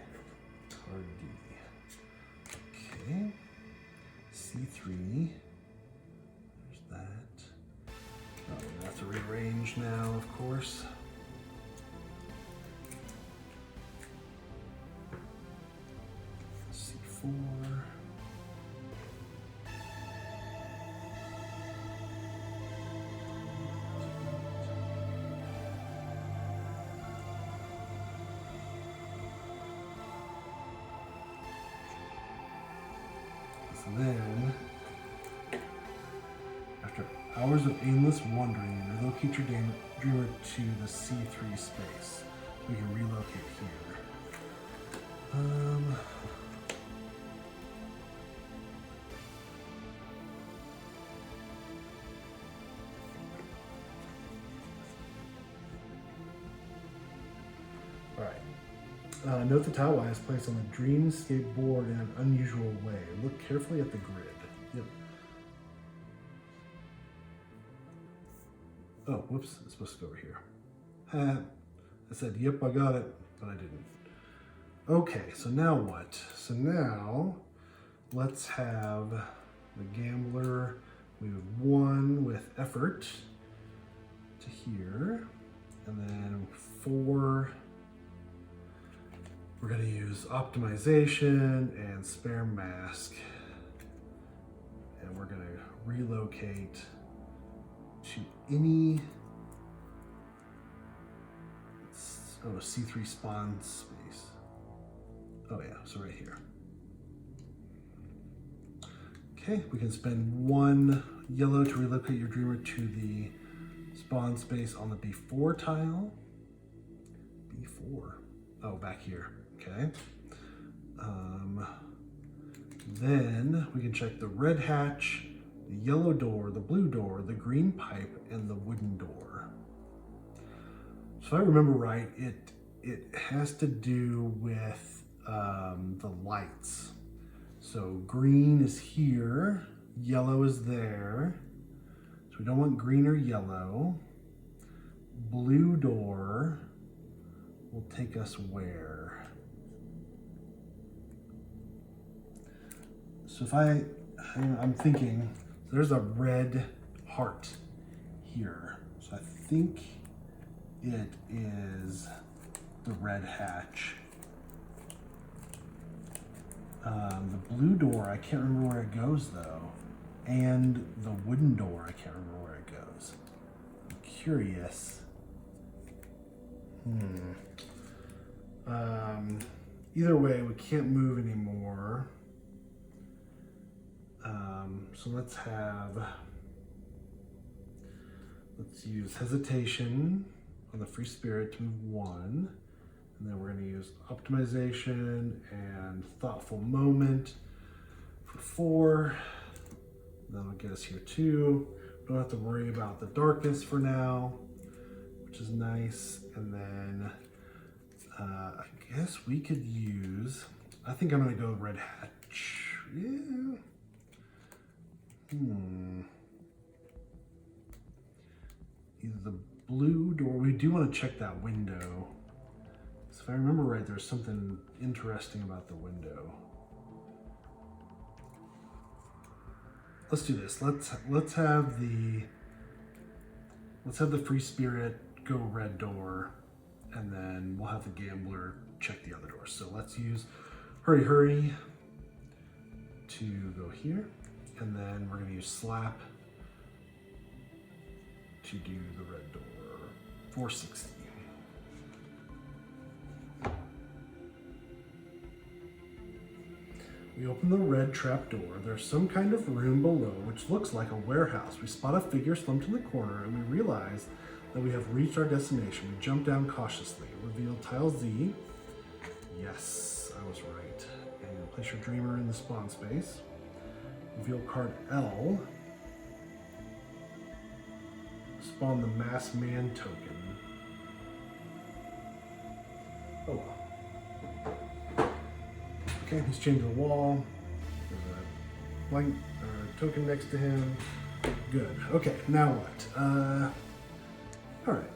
card D. Okay. C3. There's that. Oh, we have to rearrange now, of course. C4. And then, after hours of aimless wandering, relocate your dreamer to the C3 space. We can relocate here. Alright. Note the tile Y is placed on the Dreamscape board in an unusual way. Look carefully at the grid. Yep. Oh, whoops. It's supposed to go over here. I said, yep, I got it, but I didn't. Okay, so now what? So now, let's have the Gambler move 1 with effort to here. And then 4... We're going to use optimization and spare mask. And we're going to relocate to any C3 spawn space. Oh yeah, so right here. Okay, we can spend 1 yellow to relocate your dreamer to the spawn space on the B4 tile. B4. Oh, back here. Okay. Then we can check the red hatch the yellow door, the blue door, the green pipe, and the wooden door. So if I remember right, it has to do with the lights. So green is here, yellow is there. So we don't want green or yellow. Blue door will take us where? So if I'm thinking, there's a red heart here. So I think it is the red hatch. The blue door, I can't remember where it goes though. And the wooden door, I can't remember where it goes. I'm curious. Either way, we can't move anymore. So let's use hesitation on the free spirit to move 1. And then we're going to use optimization and thoughtful moment for 4. That'll get us here 2. Don't have to worry about the darkness for now, which is nice. And then I guess we could use, I think I'm going to go red hatch. Yeah. Either the blue door, we do want to check that window. So if I remember right, there's something interesting about the window. Let's do this. Let's have the free spirit go red door, and then we'll have the gambler check the other door. So let's use hurry to go here, and then we're going to use slap to do the red door. 460. We open the red trap door. There's some kind of room below, which looks like a warehouse. We spot a figure slumped in the corner, and we realize that we have reached our destination. We jump down cautiously. Reveal tile Z. Yes, I was right. And place your dreamer in the spawn space. Reveal card L. Spawn the mass man token. Oh well. Okay, he's chained to the wall. There's a blank token next to him. Good. Okay, now what? All right.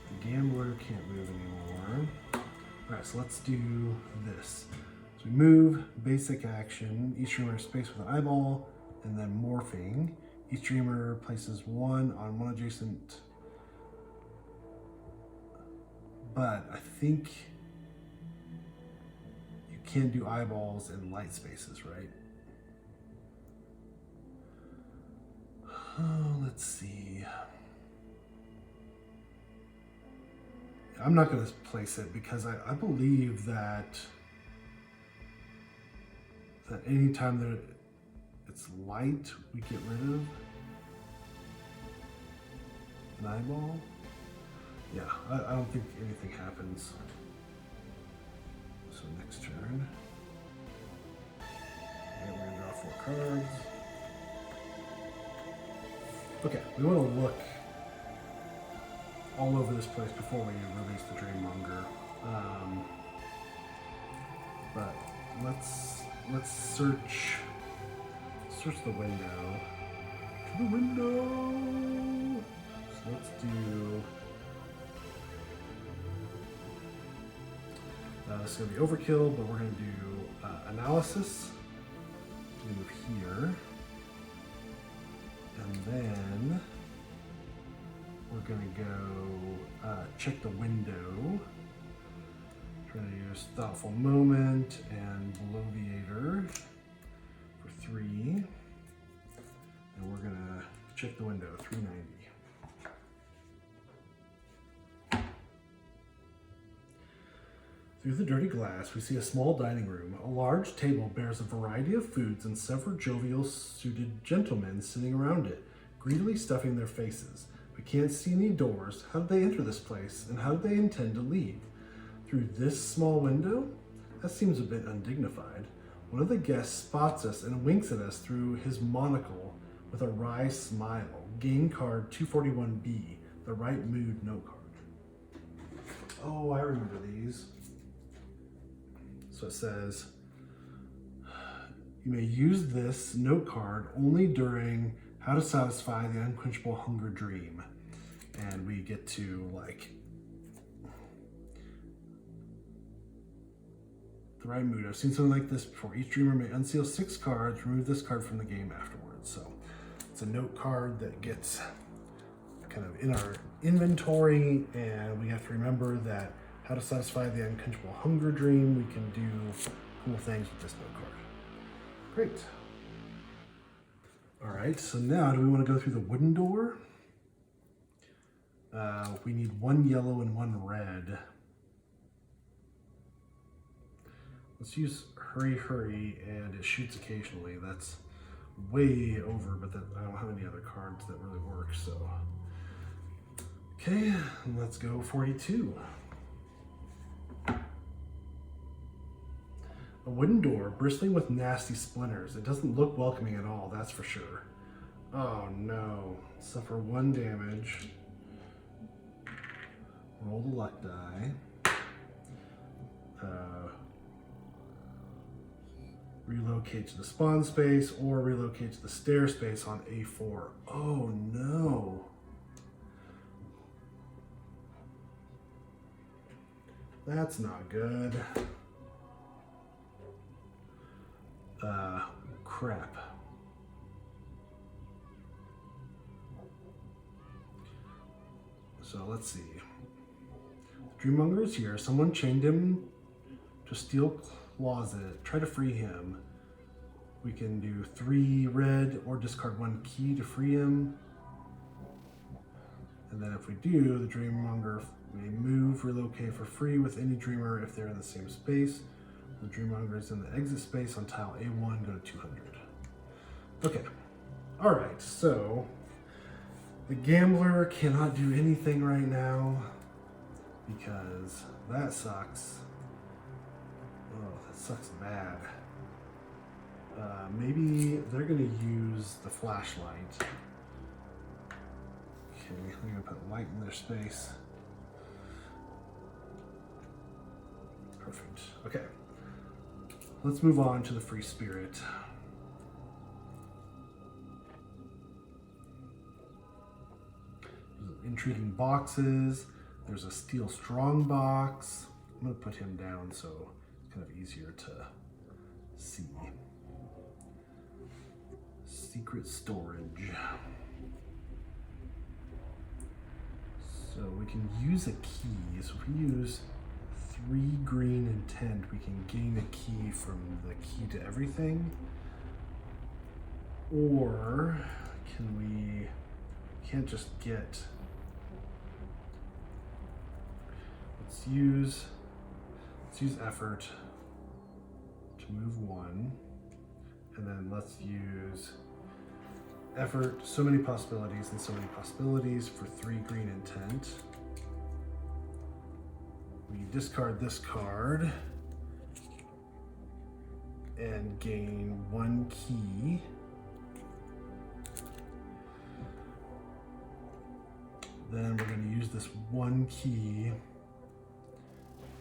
The gambler can't move anymore. All right, so let's do this. So we move, basic action. Each dreamer has space with an eyeball, and then morphing. Each dreamer places 1 on 1 adjacent. But I think you can't do eyeballs in light spaces, right? Oh, let's see. I'm not going to place it because I believe that anytime that it's light, we get rid of an eyeball. Yeah, I don't think anything happens. So next turn. And we're gonna draw 4 cards. Okay, we want to look all over this place before we release the Dreammonger. But let's search the window. To the window. So let's do. This is going to be overkill, but we're going to do analysis. Move here. And then we're going to go check the window. Trying to use Thoughtful Moment and Bloviator for 3. And we're going to check the window, 390. Through the dirty glass, we see a small dining room. A large table bears a variety of foods and several jovial-suited gentlemen sitting around it, greedily stuffing their faces. We can't see any doors. How did they enter this place, and how did they intend to leave? Through this small window? That seems a bit undignified. One of the guests spots us and winks at us through his monocle with a wry smile. Game card 241B, the right mood note card. Oh, I remember these. So it says, you may use this note card only during How to Satisfy the Unquenchable Hunger Dream. And we get to like the right mood. I've seen something like this before. Each dreamer may unseal 6 cards, remove this card from the game afterwards. So it's a note card that gets kind of in our inventory, and we have to remember that How to Satisfy the Unquenchable Hunger Dream, we can do cool things with this note card. Great. All right, so now do we want to go through the wooden door? We need 1 yellow and 1 red. Let's use Hurry Hurry, and it shoots occasionally. That's way over, but I don't have any other cards that really work, so. Okay, let's go 42. A wooden door bristling with nasty splinters. It doesn't look welcoming at all, that's for sure. Oh no. Suffer 1 damage. Roll the luck die. Relocate to the spawn space or relocate to the stair space on A4. Oh no. That's not good. Crap. So let's see. Dreammonger is here. Someone chained him to steel closet. Try to free him. We can do 3 red or discard 1 key to free him. And then if we do, the Dreammonger may move, relocate for free with any dreamer if they're in the same space. The Dreammonger is in the exit space on tile A1, go to 200. Okay, all right, so the gambler cannot do anything right now because that sucks. Oh, that sucks bad. Maybe they're gonna use the flashlight. Okay, they're gonna put light in their space. Perfect, okay. Let's move on to the free spirit. Intriguing boxes. There's a steel strong box. I'm gonna put him down so it's kind of easier to see. Secret storage. So we can use a key. So if we use 3 green intent, we can gain a key from the key to everything. Or can we can't just get. Let's use effort to move 1, and then let's use effort, so many possibilities and so many possibilities for 3 green intent. We discard this card and gain 1 key. Then we're going to use this 1 key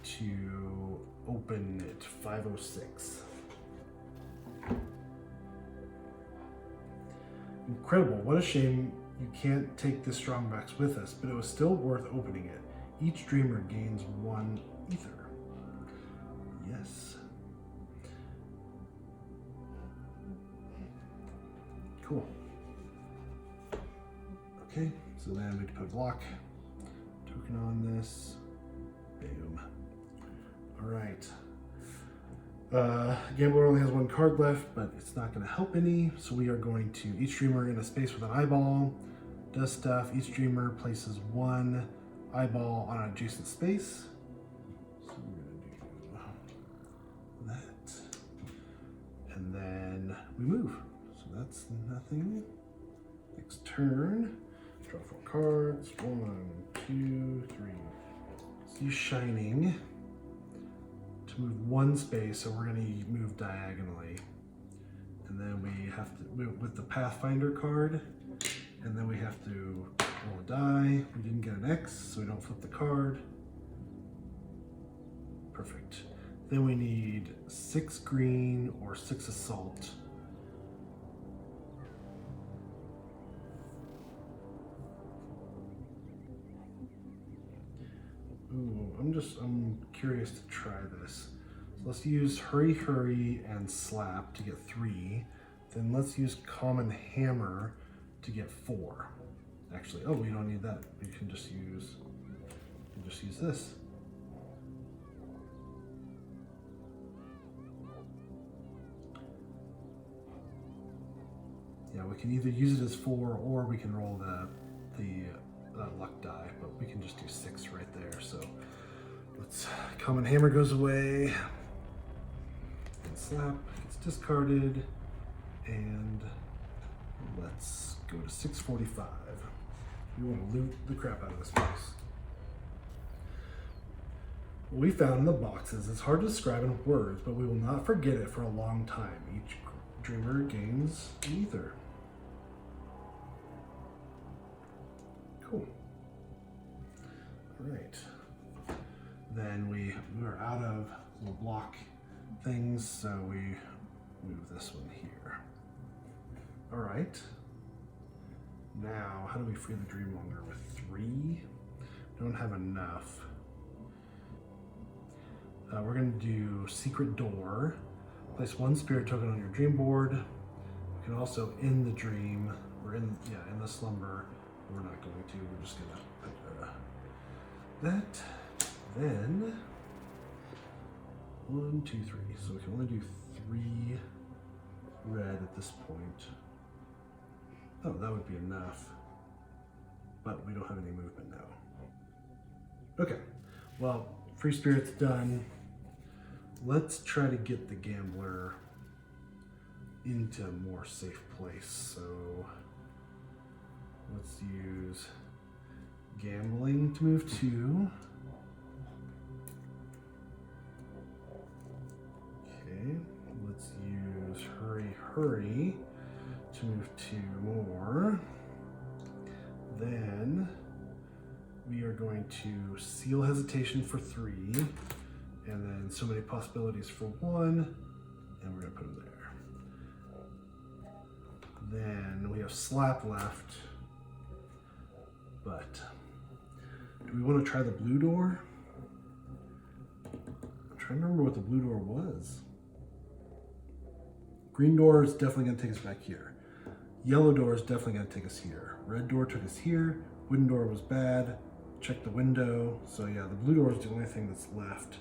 to open it, 506. Incredible, what a shame you can't take this strong box with us, but it was still worth opening it. Each dreamer gains 1 ether. Yes. Cool. Okay, so then we can put block token on this. Boom. All right. Gambler only has 1 card left, but it's not going to help any. So we are going to, each dreamer in a space with an eyeball does stuff. Each dreamer places 1 eyeball on an adjacent space. So we're going to do that. And then we move. So that's nothing. Next turn. Draw 4 cards. 1, 2, 3. Let's use Shining to to move one space, so we're going to move diagonally. And then we have to move with the Pathfinder card, and then we have to roll a die. We didn't get an X, so we don't flip the card. Perfect. Then we need 6 green or 6 assault. Ooh, I'm curious to try this. So let's use Hurry Hurry and Slap to get 3. Then let's use Common Hammer to get 4. Actually, oh, we don't need that. We can just use this. Yeah, we can either use it as 4 or we can roll the luck die, but we can just do 6 right there. So let's, Common Hammer goes away, and Slap gets discarded, and let's go to 645. We want to loot the crap out of this place. What we found in the boxes is hard to describe in words, but we will not forget it for a long time. Each dreamer gains an ether. Cool. All right. Then we are out of little block things, so we move this one here. All right. Now, how do we free the Dreammonger with 3? Don't have enough. We're going to do Secret Door. Place 1 spirit token on your dream board. We can also end the dream, or in the slumber. We're not going to. We're just going to put that. Then 1, 2, 3. So we can only do 3 red at this point. Oh, that would be enough. But we don't have any movement now. Okay. Well, free spirit's done. Let's try to get the gambler into a more safe place. So let's use gambling to move 2. Okay, let's use Hurry Hurry to move 2 more. Then we are going to Seal Hesitation for 3, and then So Many Possibilities for 1, and we're gonna put them there. Then we have Slap left, but do we want to try the blue door? I'm trying to remember what the blue door was. Green door is definitely gonna take us back here. Yellow door is definitely gonna take us here. Red door took us here. Wooden door was bad. Check the window. So yeah, the blue door is the only thing that's left.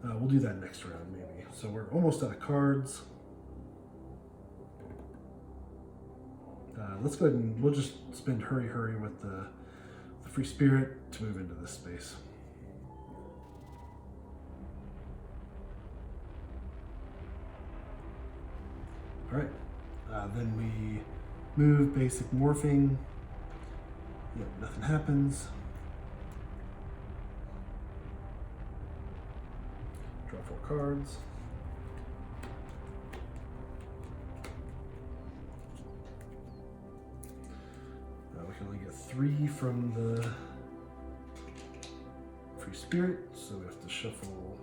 We'll do that next round maybe. So we're almost out of cards. Let's go ahead and we'll just spend Hurry Hurry with the free spirit to move into this space. All right, then we move basic morphing. Yep, nothing happens. Draw 4 cards. We can only get 3 from the free spirit, so we have to shuffle,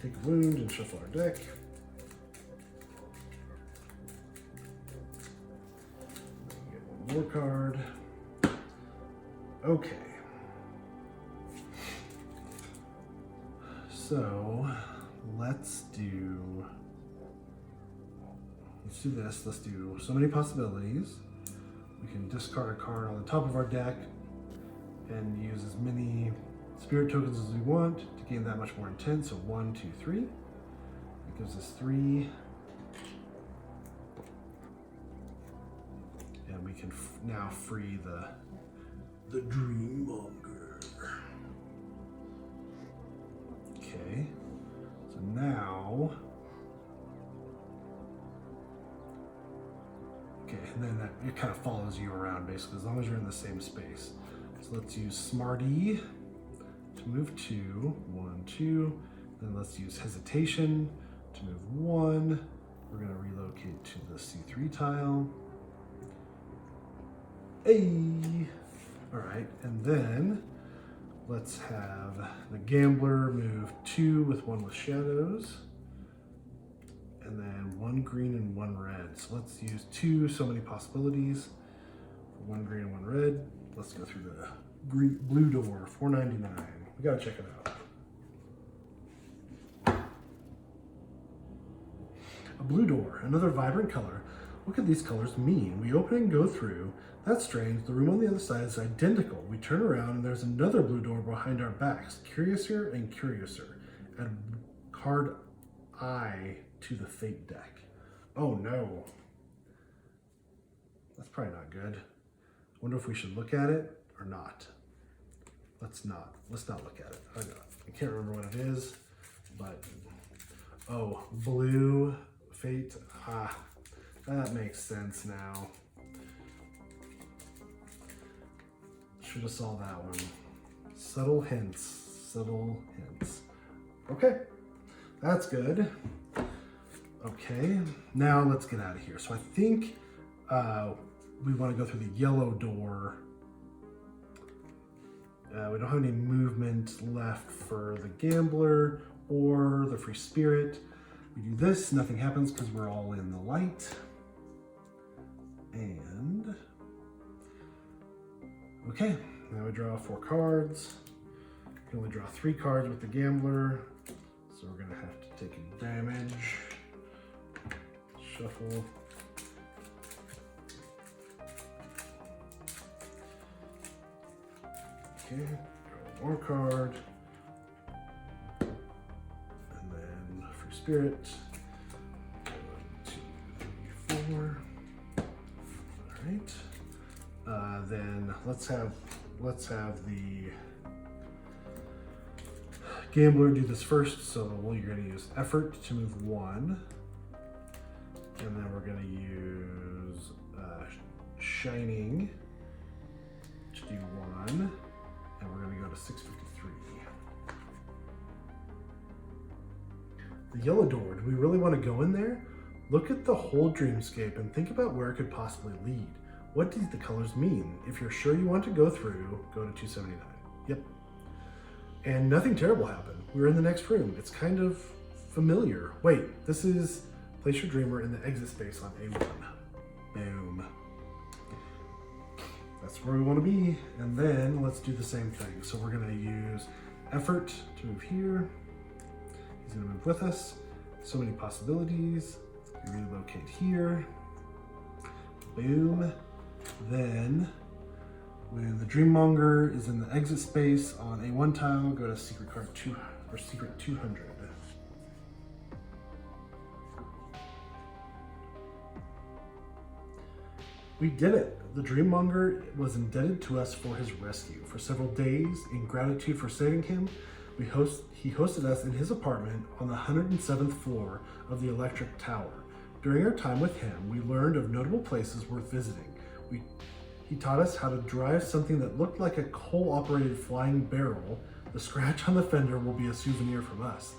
take a wound and shuffle our deck. Get 1 more card. Okay. So let's do this. Let's do So Many Possibilities. We can discard a card on the top of our deck and use as many spirit tokens as we want to gain that much more intent. So 1, 2, 3. That gives us 3. And we can now free the Dreammonger. Okay. So now, okay, and then it kind of follows you around basically as long as you're in the same space. So let's use Smarty to move 2, 1, 2. Then let's use hesitation to move 1. We're going to relocate to the C3 tile. Hey! All right, and then let's have the gambler move 2 with 1 with shadows. And then 1 green and 1 red. So let's use 2, so many possibilities. 1 green and 1 red. Let's go through the blue door, $4.99. We gotta check it out. A blue door, another vibrant color. What could these colors mean? We open and go through. That's strange. The room on the other side is identical. We turn around and there's another blue door behind our backs. Curiouser and curiouser. Add card I to the fate deck. Oh no. That's probably not good. I wonder if we should look at it or not. Let's not look at it. I can't remember what it is, but oh, blue fate. Ah, that makes sense now. Should have saw that one. Subtle hints. Okay, that's good. Okay, now let's get out of here. So I think we want to go through the yellow door. We don't have any movement left for the gambler or the free spirit. We do this, nothing happens because we're all in the light. And okay, now we draw 4 cards. We can only draw 3 cards with the gambler, so we're gonna have to take a damage. Shuffle. Okay, draw 1 more card. And then free spirit. 1, 2, 3, 4. All right. Then let's have the gambler do this first. So you're going to use effort to move 1, and then we're going to use shining to do 1, and we're going to go to 653. The yellow door. Do we really want to go in there? Look at the whole dreamscape and think about where it could possibly lead. What do the colors mean? If you're sure you want to go through, go to 279. Yep. And nothing terrible happened. We're in the next room. It's kind of familiar. Wait, this is place your dreamer in the exit space on A1. Boom. That's where we want to be. And then let's do the same thing. So we're going to use effort to move here. He's going to move with us. So many possibilities. Relocate here. Boom. Then, when the Dreammonger is in the exit space on A1 tile, go to secret card 2 or secret 200. We did it. The Dreammonger was indebted to us for his rescue. For several days, in gratitude for saving him, he hosted us in his apartment on the 107th floor of the Electric Tower. During our time with him, we learned of notable places worth visiting. He taught us how to drive something that looked like a coal-operated flying barrel. The scratch on the fender will be a souvenir from us.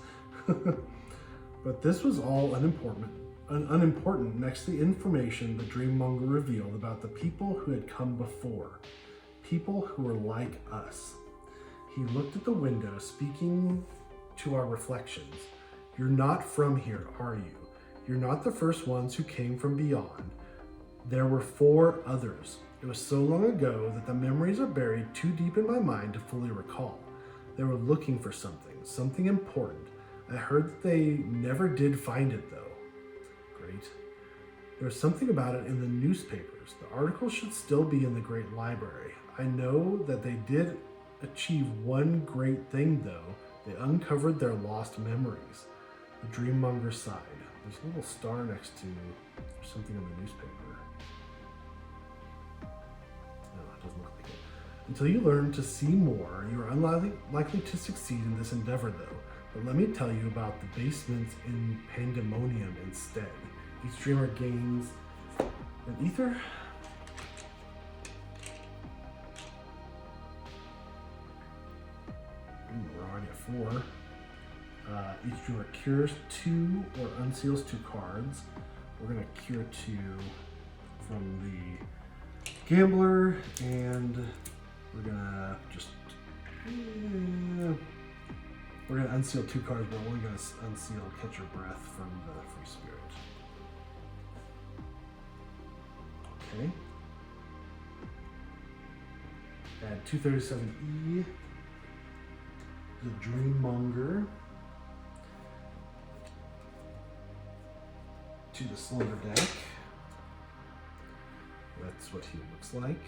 But this was all unimportant next to the information the Dreammonger revealed about the people who had come before. People who were like us. He looked at the window, speaking to our reflections. You're not from here, are you? You're not the first ones who came from beyond. There were 4 others. It was so long ago that the memories are buried too deep in my mind to fully recall. They were looking for something important. I heard that they never did find it though. Great. There's something about it in the newspapers. The article should still be in the Great Library. I know that they did achieve one great thing though. They uncovered their lost memories. The Dreammonger sighed. There's a little star next to something in the newspaper. No, it doesn't look like it. Until you learn to see more, you are unlikely to succeed in this endeavor though. But let me tell you about the basements in Pandemonium instead. Each dreamer gains an ether. 4. Each dreamer cures 2 or unseals 2 cards. We're going to cure 2 from the gambler, and we're going to just... we're going to unseal 2 cards, but we're only going to unseal Catch Your Breath from the Free Spirit. Okay. Add 237E, the Dreammonger, to the Slumber deck. That's what he looks like.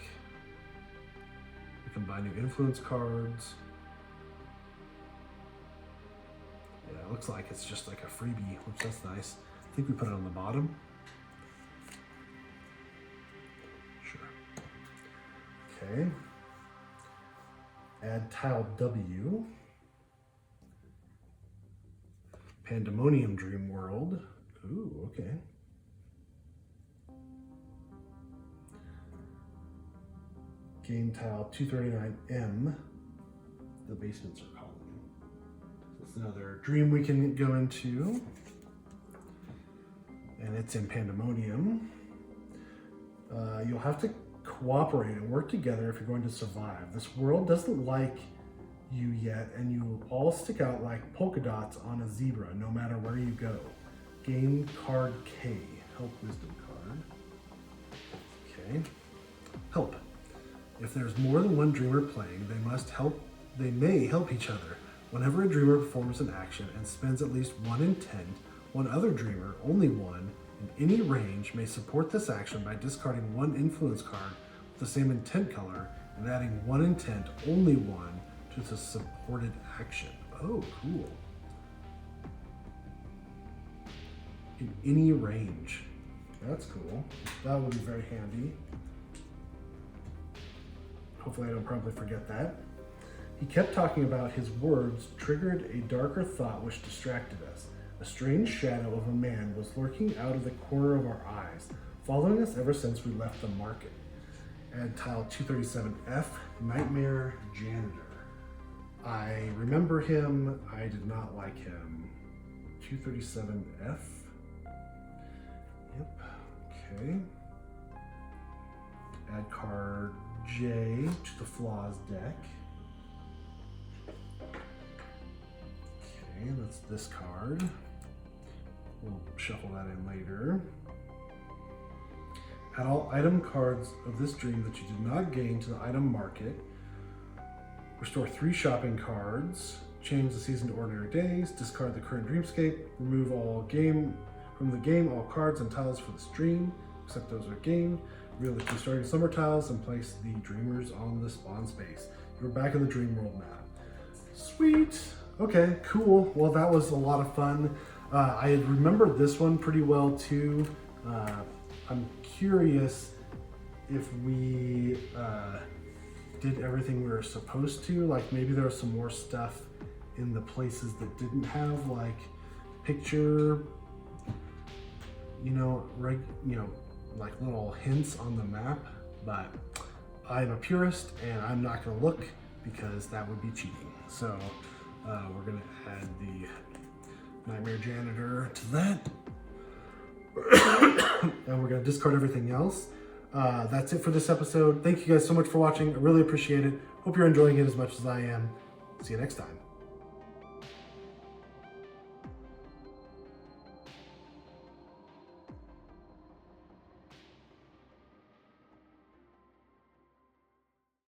We can buy new influence cards. Yeah, it looks like it's just like a freebie, which that's nice. I think we put it on the bottom. Sure. Okay. Add tile W. Pandemonium Dream World. Ooh, okay. Game tile 239M. The basements are calling. So it's another dream we can go into. And it's in Pandemonium. You'll have to cooperate and work together if you're going to survive. This world doesn't like you yet, and you all stick out like polka dots on a zebra no matter where you go. Game card K, help wisdom card. Okay, help. If there's more than one dreamer playing, they may help each other. Whenever a dreamer performs an action and spends at least one intent, one other dreamer, only one, in any range may support this action by discarding one influence card with the same intent color and adding one intent, only one, to the supported action. Oh, cool. In any range. That's cool. That would be very handy. Hopefully I don't promptly forget that. He kept talking about his words triggered a darker thought which distracted us. A strange shadow of a man was lurking out of the corner of our eyes, following us ever since we left the market. Add tile 237F, Nightmare Janitor. I remember him. I did not like him. 237F. Yep. Okay. Add card J to the Flaws deck. Okay, that's this card. We'll shuffle that in later. Add all item cards of this dream that you did not gain to the item market. Restore 3 shopping cards. Change the season to ordinary days. Discard the current dreamscape. Remove all from the game all cards and tiles for this dream, except those are gained. Reveal the 2 starting summer tiles and place the dreamers on the spawn space. You're back in the dream world now. Sweet. Okay, cool. Well, that was a lot of fun. I had remembered this one pretty well too. I'm curious if we did everything we were supposed to. Like maybe there was some more stuff in the places that didn't have like picture, like little hints on the map. But I'm a purist and I'm not going to look because that would be cheating. So we're going to add the Nightmare Janitor to that. And we're going to discard everything else. That's it for this episode. Thank you guys so much for watching. I really appreciate it. Hope you're enjoying it as much as I am. See you next time.